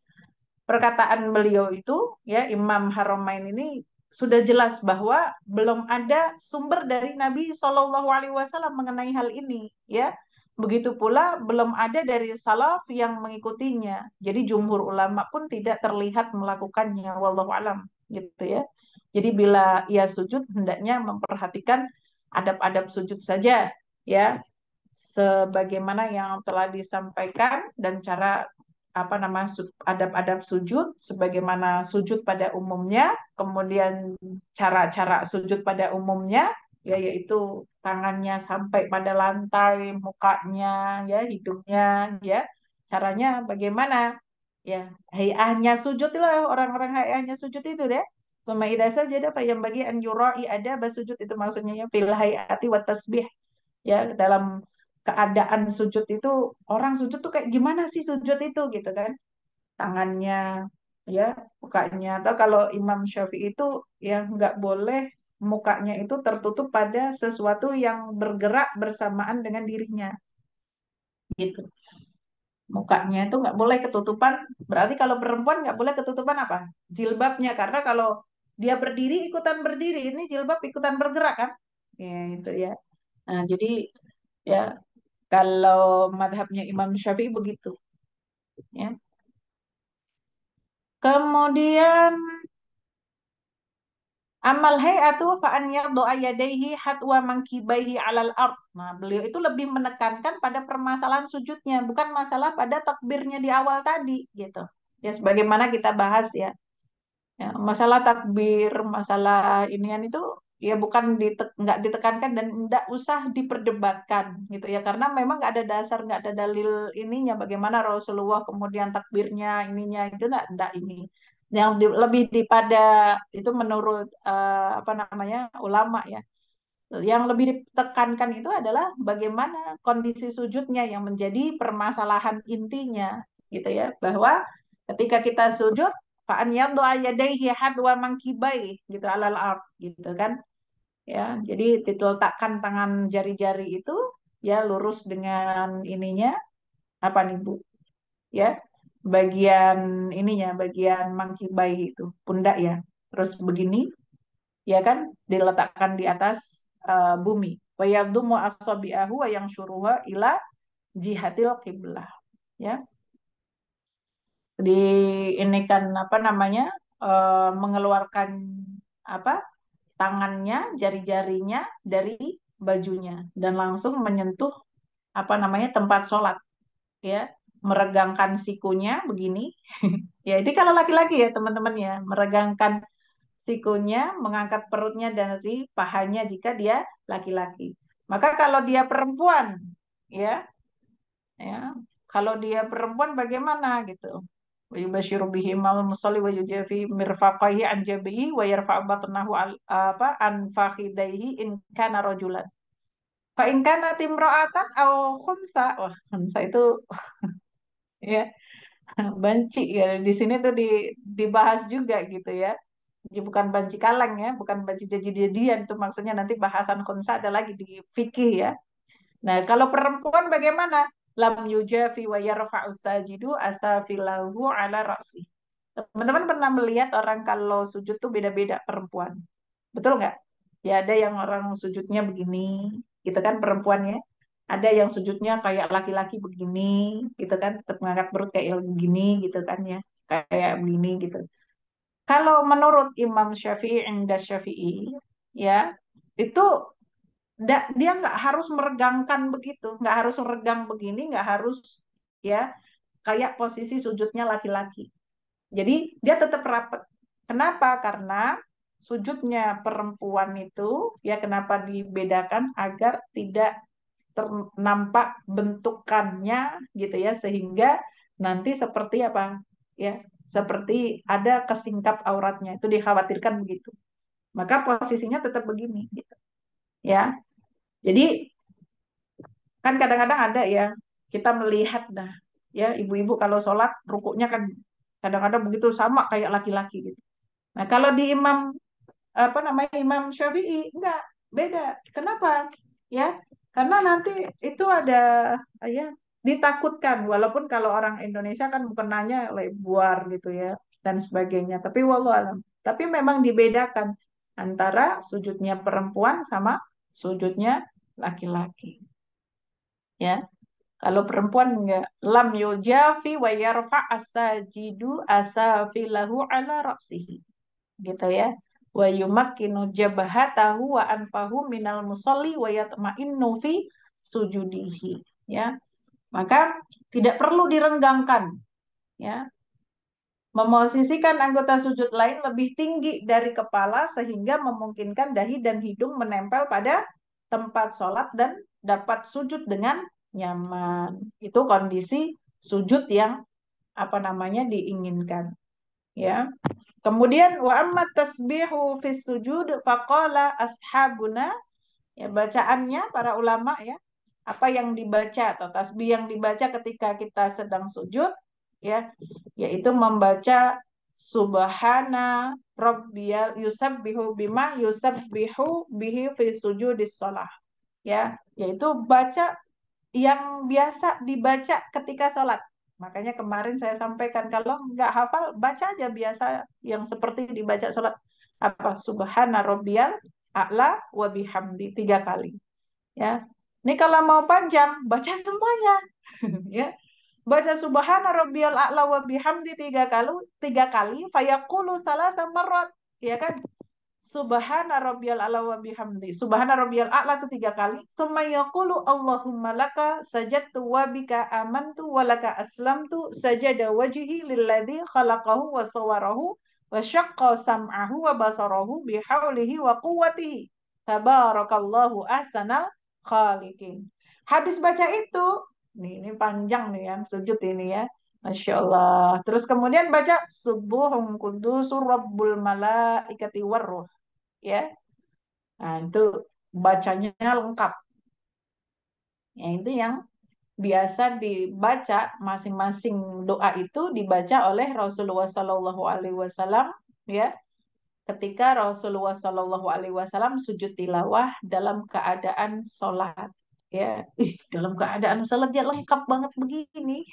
perkataan beliau itu ya, Imam Haramain ini sudah jelas bahwa belum ada sumber dari Nabi Shallallahu Alaihi Wasallam mengenai hal ini ya, begitu pula belum ada dari salaf yang mengikutinya, jadi jumhur ulama pun tidak terlihat melakukannya, wallahu alam gitu ya. Jadi bila ia sujud hendaknya memperhatikan adab-adab sujud saja ya, sebagaimana yang telah disampaikan dan cara apa nama adab-adab sujud sebagaimana sujud pada umumnya, kemudian cara-cara sujud pada umumnya ya, yaitu tangannya sampai pada lantai, mukanya ya, hidungnya ya, caranya bagaimana ya, hayahnya sujud itu lah, orang-orang hayahnya sujud itu deh. Suma idza sajada fa yang bagi an yurai ada basujud, itu maksudnya ya, fil hayati wa tasbih ya, dalam keadaan sujud itu, orang sujud tuh kayak gimana sih sujud itu gitu kan, tangannya ya, mukanya, atau kalau Imam Syafi'i itu ya nggak boleh mukanya itu tertutup pada sesuatu yang bergerak bersamaan dengan dirinya gitu, mukanya itu nggak boleh ketutupan. Berarti kalau perempuan nggak boleh ketutupan apa, jilbabnya, karena kalau dia berdiri ikutan berdiri, ini jilbab ikutan bergerak kan ya, itu ya. Nah, jadi ya, kalau madhabnya Imam Syafi'i begitu ya. Kemudian amal hayatu fa an yad'a yadayhi hatwa mankibaihi 'alal ard. Nah, beliau itu lebih menekankan pada permasalahan sujudnya, bukan masalah pada takbirnya di awal tadi gitu. Ya, sebagaimana kita bahas ya. Ya, masalah takbir, masalah inian itu ya bukan nggak ditekankan dan nggak usah diperdebatkan gitu ya, karena memang nggak ada dasar, nggak ada dalil ininya bagaimana Rasulullah kemudian takbirnya ininya itu nggak ini. Yang lebih pada itu menurut apa namanya ulama ya, yang lebih ditekankan itu adalah bagaimana kondisi sujudnya yang menjadi permasalahan intinya gitu ya, bahwa ketika kita sujud fa'an yad'a yadayhi hadwa mankibai gitu alal ard gitu kan ya, jadi diletakkan tangan jari-jari itu ya lurus dengan ininya apa nih Bu ya, bagian ininya, bagian mangkibai itu pundak ya, terus begini ya kan, diletakkan di atas bumi. Wa yadummu asabi'ahu wa yang syuruha ila jihatil qiblah ya. Di ini kan apa namanya, mengeluarkan apa, tangannya, jari-jarinya dari bajunya dan langsung menyentuh apa namanya tempat sholat ya, meregangkan sikunya begini ya, ini kalau laki-laki ya teman-teman ya, meregangkan sikunya, mengangkat perutnya dari pahanya jika dia laki-laki. Maka kalau dia perempuan, ya, ya, kalau dia perempuan bagaimana gitu? Wa yubasyiru bihi mal musalli wa yujafi mirfaqaihi an jabihi wa yarfa'u batnahu apa an fakhidaihi in kana rajulan. Fa in kana timra'atan aw khunsa. Wah, khunsa itu ya banci ya. Di sini tuh dibahas juga gitu ya. Jadi bukan banci kaleng ya, bukan banci jadi-jadian, itu maksudnya nanti bahasan khunsa ada lagi di fikih ya. Nah, kalau perempuan bagaimana? Lam yujafi wa yarfa'u sajidu asafilahu ala ra'si. Teman-teman pernah melihat orang kalau sujud tuh beda-beda perempuan. Betul nggak? Ya ada yang orang sujudnya begini, gitu kan perempuannya. Ada yang sujudnya kayak laki-laki begini, gitu kan, tetap mengangkat perut kayak begini, gitu kan ya, kayak begini gitu. Kalau menurut Imam Syafi'i, Indah Syafi'i, ya itu dia nggak harus meregangkan begitu, nggak harus meregang begini, nggak harus ya kayak posisi sujudnya laki-laki. Jadi dia tetap rapat. Kenapa? Karena sujudnya perempuan itu ya kenapa dibedakan agar tidak ternampak bentukannya gitu ya, sehingga nanti seperti apa ya, seperti ada kesingkap auratnya, itu dikhawatirkan begitu, maka posisinya tetap begini gitu ya. Jadi kan kadang-kadang ada ya, kita melihat dah ya, ibu-ibu kalau sholat rukuknya kan kadang-kadang begitu sama kayak laki-laki gitu. Nah kalau di Imam apa namanya Imam Syafi'i enggak, beda. Kenapa ya, karena nanti itu ada ya, ditakutkan, walaupun kalau orang Indonesia kan bukan nanya lebar gitu ya dan sebagainya, tapi wallahu alam, tapi memang dibedakan antara sujudnya perempuan sama sujudnya laki-laki ya. Kalau perempuan enggak, lam yujafi wa yarfa asajidu asafilahu ala ra'sihi gitu ya. wa yumakkinu jabhatahu wa anfahu minal musalli wa yatma'innu fi sujudihi. Ya, maka tidak perlu direnggangkan. Ya, memosisikan anggota sujud lain lebih tinggi dari kepala sehingga memungkinkan dahi dan hidung menempel pada tempat sholat dan dapat sujud dengan nyaman. Itu kondisi sujud yang diinginkan. Ya. Kemudian wa amma tasbihu fis sujud faqala ashabuna, ya bacaannya para ulama ya, apa yang dibaca atau tasbih yang dibaca ketika kita sedang sujud ya, yaitu membaca subhana rabbiyal yusabbihu bima yusabbihu bihi fi sujudis shalah, ya, yaitu baca yang biasa dibaca ketika sholat. Makanya kemarin saya sampaikan kalau nggak hafal baca aja biasa yang seperti dibaca sholat, apa subhana rabbiyal a'la wa bihamdi 3 kali. Ya, ini kalau mau panjang baca semuanya. Ya, baca subhana rabbiyal a'la wa bihamdi 3 kali, 3 kali, fayaqulu salasa marrat, ya kan? Subhana rabbiyal a'la wa bihamdi. Subhana rabbiyal a'la itu 3 kali. Tsumma yaqulu Allahumma laka sajadtu wa bika amantu wa laka aslamtu sajada wajhi lilladzi khalaqahu wa sawwarahu wa syaqqa sam'ahu wa basarahu bihaulihi wa quwwatihi. Tabarakallahu ahsanal khaliqin. Habis baca itu, ini panjang nih yang sujud ini ya. Masya Allah. Terus kemudian baca subuhun kudusur rabbul malaikati warruh, ya. Nah, itu bacanya lengkap. Ya, itu yang biasa dibaca, masing-masing doa itu dibaca oleh Rasulullah Sallallahu Alaihi Wasallam, ya, ketika Rasulullah Sallallahu Alaihi Wasallam sujud tilawah dalam keadaan sholat, ya. Dalam keadaan sholat ya lengkap banget begini.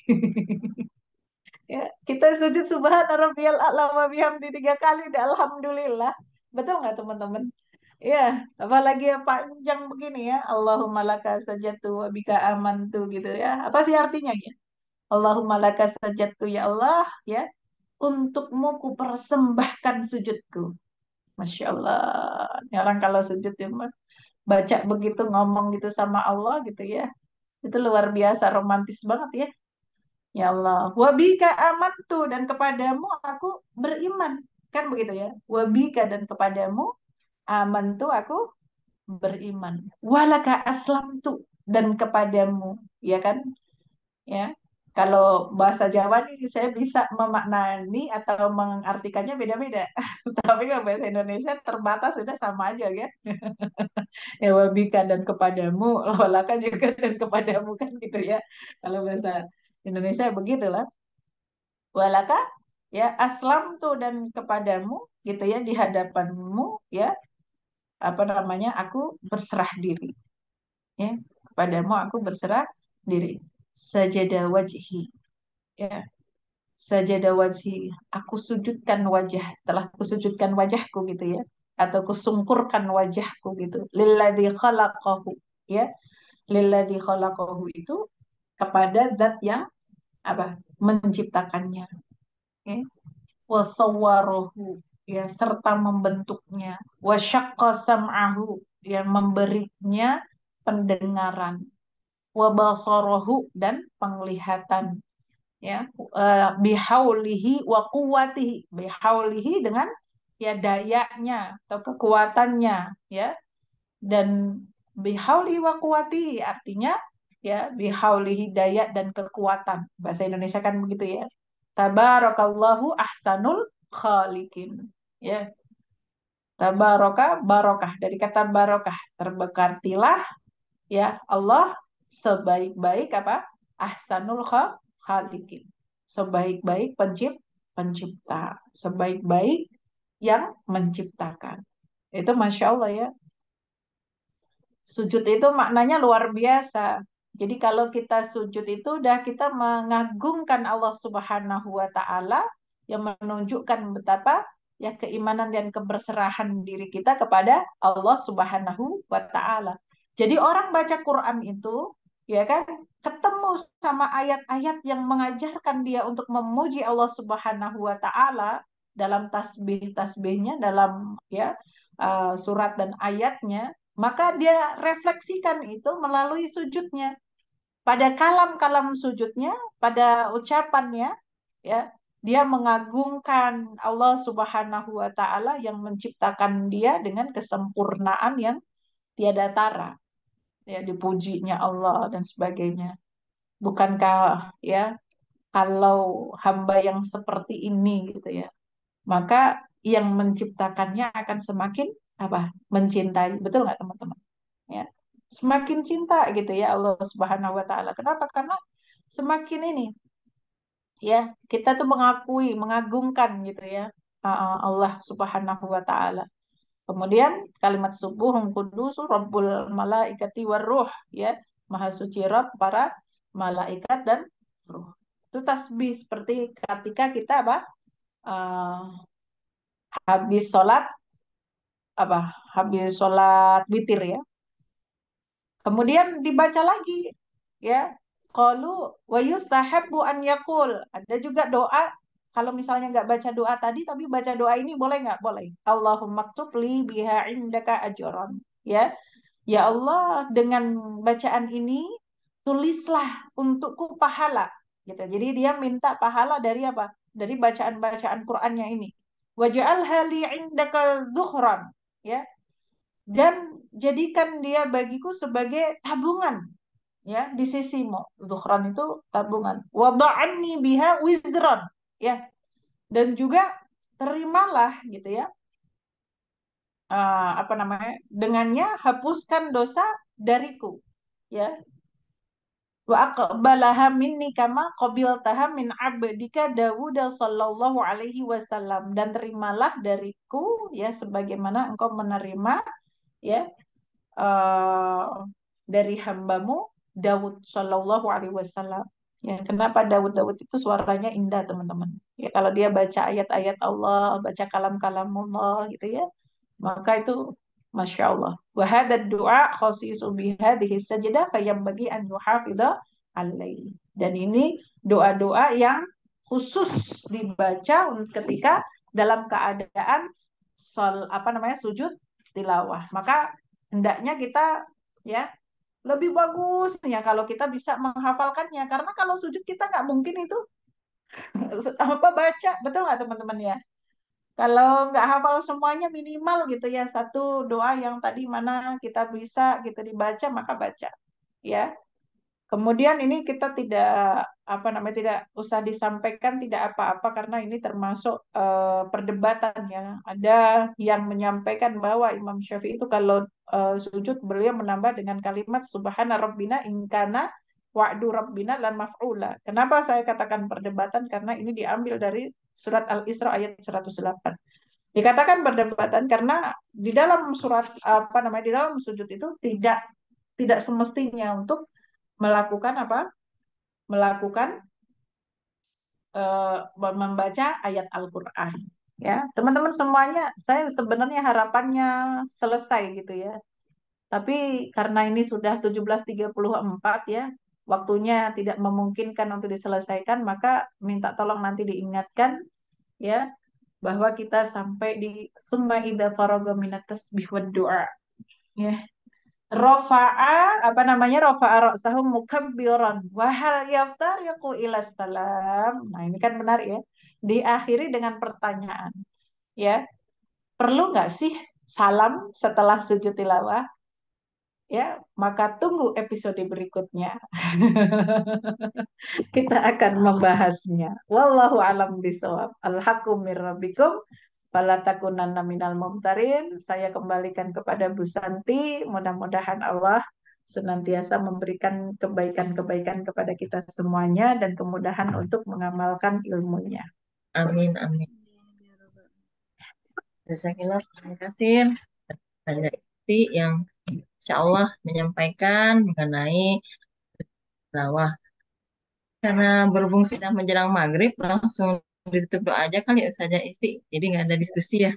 Ya, kita sujud subhana rabbiyal a'la wa bihamdi 3 kali udah alhamdulillah. Betul nggak teman-teman? Ya, apalagi yang panjang begini ya. Allahumma laka sajadtu wa bika amantu gitu ya. Apa sih artinya ya? Allahumma laka sajadtu ya Allah ya. Untukmu ku persembahkan sujudku. Masya Allah. Ini orang kalau sujud ya baca begitu ngomong gitu sama Allah gitu ya. Itu luar biasa romantis banget ya. Ya Allah, wabika amantu dan kepadamu aku beriman. Kan begitu ya. Wabika dan kepadamu amantu aku beriman. Walaka aslamtu dan kepadamu, ya kan? Ya. Kalau bahasa Jawa nih saya bisa memaknani atau mengartikannya beda-beda. Tapi kalau bahasa Indonesia terbatas sudah sama aja ya. Ya wabika dan kepadamu, walaka juga dan kepadamu kan gitu ya. Kalau bahasa Indonesia begitulah. Walaka ya aslam tuh dan kepadamu gitu ya di hadapanmu ya aku berserah diri ya kepadamu aku berserah diri sajada wajhi ya sajada wajhi aku sujudkan wajah telah kusujudkan wajahku gitu ya atau kusungkurkan wajahku gitu lilladzi khalaqahu ya lilladzi khalaqahu itu kepada zat yang apa menciptakannya ya wasawwarohu ya serta membentuknya wasyaqqa sam'ahu yang memberinya pendengaran wabasarahu dan penglihatan ya bihaulihi wa quwwatihi bihaulihi dengan ya dayanya atau kekuatannya ya dan bihauli wa quwwatihi artinya ya bihaulihi daya dan kekuatan bahasa Indonesia kan begitu ya. Tabarakallahu ahsanul khaliqin. Ya, tabaraka barokah dari kata barokah terberkatilah ya Allah sebaik-baik apa? Ahsanul khaliqin. Sebaik-baik pencipta, sebaik-baik yang menciptakan. Itu Masya Allah ya. Sujud itu maknanya luar biasa. Jadi kalau kita sujud itu udah kita mengagungkan Allah Subhanahu wa taala yang menunjukkan betapa ya keimanan dan keberserahan diri kita kepada Allah Subhanahu wa taala. Jadi orang baca Quran itu ya kan ketemu sama ayat-ayat yang mengajarkan dia untuk memuji Allah Subhanahu wa taala dalam tasbih-tasbihnya, dalam ya surat dan ayatnya, maka dia refleksikan itu melalui sujudnya. Pada kalam-kalam sujudnya, pada ucapannya, ya, dia mengagungkan Allah Subhanahu wa taala yang menciptakan dia dengan kesempurnaan yang tiada tara. Ya, dipujinya Allah dan sebagainya. Bukankah ya kalau hamba yang seperti ini gitu ya, maka yang menciptakannya akan semakin apa? Mencintai. Betul nggak teman-teman? Ya. Semakin cinta gitu ya Allah Subhanahu wa taala. Kenapa? Karena semakin ini ya kita tuh mengakui, mengagungkan gitu ya Allah Subhanahu wa taala. Kemudian kalimat subuhun kudusu rabbul malaikati waruh, ya, maha suci Rabb para malaikat dan ruh. Itu tasbih seperti ketika kita apa? eh, habis sholat apa? Habis sholat witir ya. Kemudian dibaca lagi ya. Qalu wa yustahabbu an yaqul. Ada juga doa kalau misalnya nggak baca doa tadi tapi baca doa ini boleh nggak? Boleh. Allahumma ktub li biha indaka ajran. Ya. Ya Allah, dengan bacaan ini tulislah untukku pahala. Gitu. Jadi dia minta pahala dari apa? Dari bacaan-bacaan Qur'annya ini. Waj'alha li indakal dhuhran. Ya. Dan jadikan dia bagiku sebagai tabungan ya di sisimu. Zuhran itu tabungan. Wada'anni biha wizran ya. Dan juga terimalah gitu ya. Apa namanya? Dengannya hapuskan dosa dariku ya. Wa aqbalaha minni kama qabiltaha min abdika Dawud sallallahu alaihi wasallam, dan terimalah dariku ya sebagaimana engkau menerima ya eh, dari hambamu Daud Shallallahu Alaihi Wasallam. Ya, kenapa Daud itu suaranya indah teman-teman? Ya, kalau dia baca ayat-ayat Allah, baca kalam-kalam Allah gitu ya, maka itu Masya Allah. Wahada doa khasisu bihadihi sajadah yang bagi an yuhafidha alaihi. Dan ini doa-doa yang khusus dibaca ketika dalam keadaan apa namanya sujud tilawah. Maka hendaknya kita ya lebih bagusnya kalau kita bisa menghafalkannya, karena kalau sujud kita nggak mungkin itu apa baca, betul nggak teman-teman ya? Kalau nggak hafal semuanya minimal gitu ya satu doa yang tadi mana kita bisa gitu dibaca maka baca ya. Kemudian ini kita tidak apa namanya tidak usah disampaikan tidak apa-apa karena ini termasuk perdebatan ya. Ada yang menyampaikan bahwa Imam Syafi'i itu kalau sujud beliau menambah dengan kalimat Subhana Rabbina ingkana wa'du Rabbina lan maf'ula. Kenapa saya katakan perdebatan? Karena ini diambil dari surat Al-Isra ayat 108. Dikatakan perdebatan karena di dalam surat apa namanya di dalam sujud itu tidak semestinya untuk melakukan apa? Melakukan membaca ayat Al-Qur'an. Ya, teman-teman semuanya, saya sebenarnya harapannya selesai gitu ya. Tapi karena ini sudah 17.34 ya, waktunya tidak memungkinkan untuk diselesaikan, maka minta tolong nanti diingatkan ya bahwa kita sampai di summa idza faraga minat tasbih wad du'a. Ya, Rofa'a apa namanya rofa'a ra'sahu mukabbiran wa hal yaftariqu ila salam. Nah, ini kan benar ya. Diakhiri dengan pertanyaan, ya. Perlu nggak sih salam setelah sujud tilawah? Ya, maka tunggu episode berikutnya. Kita akan membahasnya. Wallahu alam bisawab. Al-haqqu mir rabbikum fala takunanna minal mumtarin. Saya kembalikan kepada Bu Santi. Mudah-mudahan Allah senantiasa memberikan kebaikan-kebaikan kepada kita semuanya dan kemudahan untuk mengamalkan ilmunya. Amin, amin. Jazakillah, terima kasih. Ada Isti yang insya Allah menyampaikan mengenai tilawah. Karena berhubung sudah menjelang maghrib, langsung ditutup doa aja kali ya Ustazah Isti. Jadi nggak ada diskusi ya.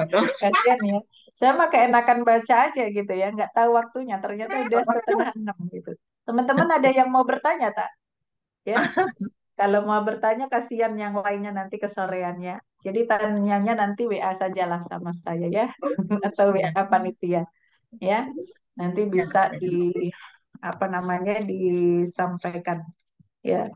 Doa. Kasihan ya. Saya mah keenakan baca aja gitu ya, nggak tahu waktunya. Ternyata udah setengah 6 gitu. Teman-teman ada yang mau bertanya tak? Ya, Kalau mau bertanya, kasihan yang lainnya nanti kesoreannya. Jadi tanyanya nanti WA sajalah sama saya ya, atau Ya, WA panitia ya. Nanti siap, bisa siap. di apa namanya disampaikan ya.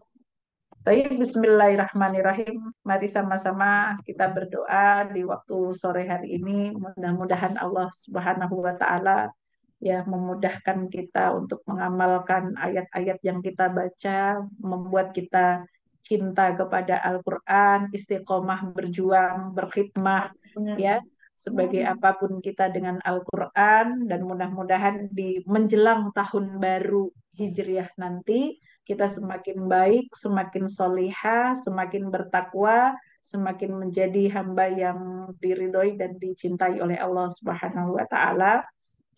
Baik, Bismillahirrahmanirrahim. Mari sama-sama kita berdoa di waktu sore hari ini. Mudah-mudahan Allah Subhanahu wa Ta'ala ya memudahkan kita untuk mengamalkan ayat-ayat yang kita baca, membuat kita cinta kepada Al-Quran, istiqomah berjuang, berkhidmah, ya, sebagai apapun kita dengan Al-Quran, dan mudah-mudahan di menjelang tahun baru Hijriah nanti, kita semakin baik, semakin solihah, semakin bertakwa, semakin menjadi hamba yang diridhoi dan dicintai oleh Allah Subhanahu wa Ta'ala.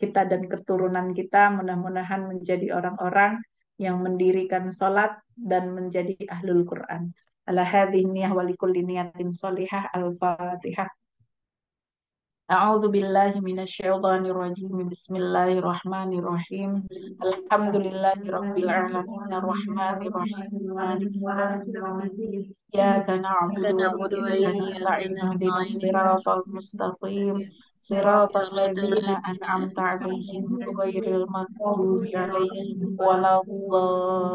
Kita dan keturunan kita mudah-mudahan menjadi orang-orang yang mendirikan sholat dan menjadi ahlul Quran. Ala hadhihi niyah wa likulli niyatin sholihah. Al-Fatihah. A'udzu billahi minasyaitonir rajim. Bismillahirrahmanirrahim. Alhamdulillahi rabbil alamin arrahmanir rahim maliki yaumiddin. Iyyaka na'budu wa نعبد iyyaka وإياك nasta'in ihdinas نستعين siratal mustaqim siratal صراط ladzina الذين an'amta 'alaihim أنعمت ghairil maghdubi 'alaihim waladdallin.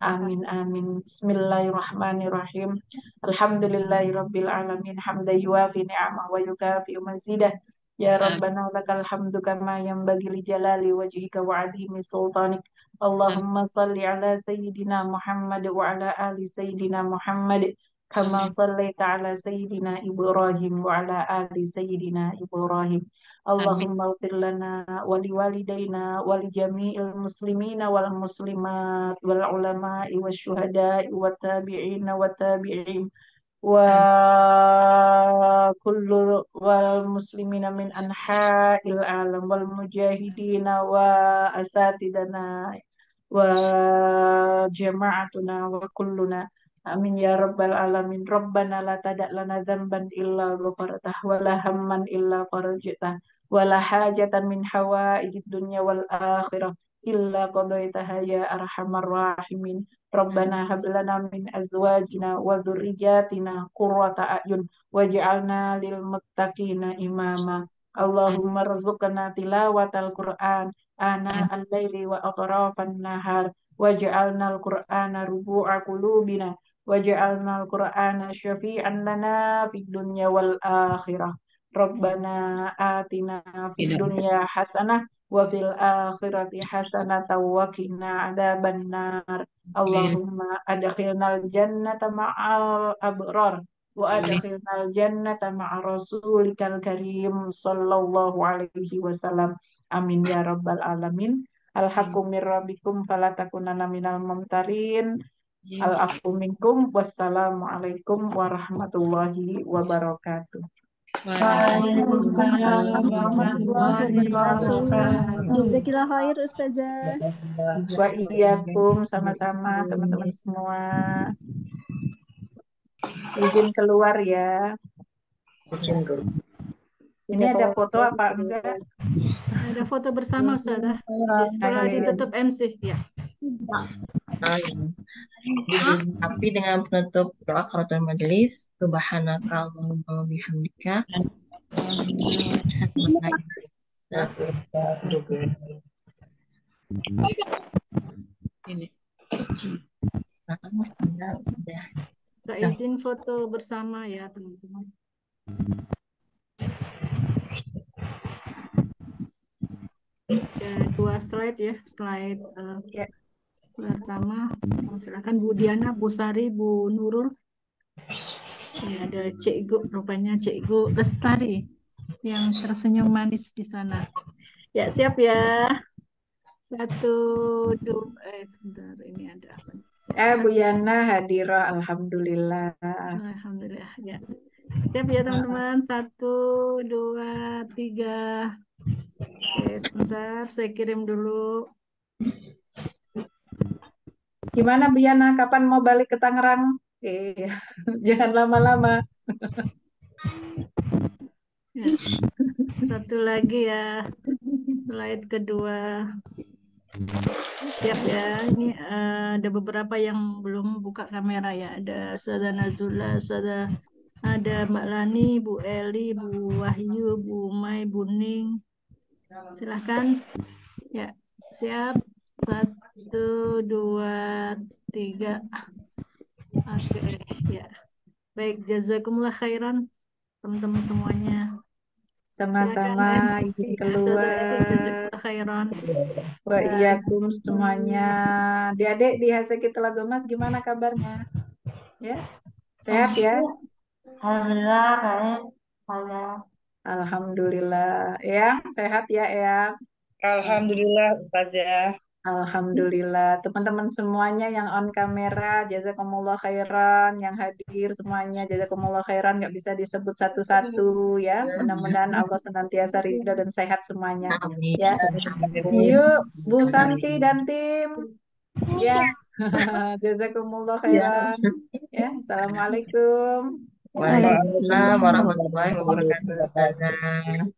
Amin amin. Bismillahirrahmanirrahim. Alhamdulillahirabbil alamin hamdan yuafi ni'amahu wa yukafi mazidah. Ya آمين Rabbana lakal hamdu kama yanbaghi li jalali wajhika wa 'azimi sultanik. آمين Allahumma salli ala sayyidina Muhammad wa ala ali sayyidina Muhammad kama آمين sallaita ala sayyidina Ibrahim wa ala ali sayyidina Ibrahim. آمين Allahumma ighfir lana wa liwalidayna wa li jami'il muslimina wal muslimat wal ulama'i wasyuhada'i wat tabi'ina wat tabi'in wa آمين kullu wal muslimina min anha'il alam wal mujahidina wa asatidana wa jama'atuna wa kulluna. Amin ya rabbal alamin. Rabbana la tada' lana dzamban illa ghafartah wa la hamman illa farajtah wa la hajatan min hawaijid dunya wal akhirah illa qadaitaha ya arhamar rahimin. Rabbana hab lana min azwajina wa dzurriyyatina qurrata a'yun waj'alna lil muttaqina imama. Allahumma rzuqna tilawatal Qur'an ana al-laili wa atrafan nahar waj'alna al-Qur'ana rubu'a qulubina waj'alna al-Qur'ana syafi'an lana fid dunya wal akhirah. Rabbana atina fid dunya hasanah wa fil akhirati hasanah wa qina adzabannar. Allahumma adkhilnal jannata ma'al abrar wa adkhilnal jannata ma'a rasulikal karim sallallahu alaihi wasallam. Amin ya rabbal alamin. Al-haqqu mir rabbikum falatakunanna minal mumtarin. Al-afu minkum. Wassalamualaikum warahmatullahi wabarakatuh. Waalaikumsalam warahmatullahi wabarakatuh. Wabarakatuh. Jazakillah khair Ustazah. Wa iyyakum sama-sama teman-teman semua. Izin keluar ya. Ini ada foto apa enggak? Ada foto bersama Ustazah. Setelah ditutup MC ya. Ah, ya. Dilengkapi dengan penutup doa kafaratul majelis. Subhanaka Allahumma wa bihamdika. Nah, ini udah. Kita izin foto bersama ya teman-teman. Ada 2 slide ya. Slide Ya. pertama. Silakan Bu Diana, Bu Sari, Bu Nurul. Ini ada Cikgu, rupanya Cikgu Lestari yang tersenyum manis di sana. Ya, siap ya. 1, 2, sebentar, ini ada apa? Bu Yana hadirah, alhamdulillah. Alhamdulillah, ya. Siap ya teman-teman. 1, 2, 3. Oke, sebentar, saya kirim dulu. Gimana Bu Yana, kapan mau balik ke Tangerang? Jangan lama-lama. Ya. Satu lagi ya, slide kedua. Siap ya. Ini ada beberapa yang belum buka kamera ya. Ada Saudara Nazula, ada Mbak Lani, Bu Eli, Bu Wahyu, Bu Mai, Bu Ning. Silahkan. Ya, siap. 1, 2, 3. Oke, ya. Baik, jazakumullah khairan teman-teman semuanya. Silakan Sama-sama MC izin Saudara Esther, keluar. jazakumullah khairan. Wa Dan iyyakum semuanya. Adik-adik di Haseki Telaga Mas gimana kabarnya? Ya, sehat ya? Alhamdulillah, baik. Saya Alhamdulillah. Eyang, sehat ya, Eyang? Alhamdulillah Ustazah. Alhamdulillah. Teman-teman semuanya yang on kamera, jazakumullah khairan. Yang hadir semuanya, jazakumullah khairan. Nggak bisa disebut satu-satu ya. Mudah-mudahan Allah senantiasa ridho dan sehat semuanya. amin. Ya. Amin. Yuk, Bu Santi dan tim. Ya, jazakumullah Ya. khairan. Ya, assalamualaikum. Waalaikumsalam Waalaikumsalam warahmatullahi wabarakatuh. warahmatullahi Ustazah. wabarakatuh.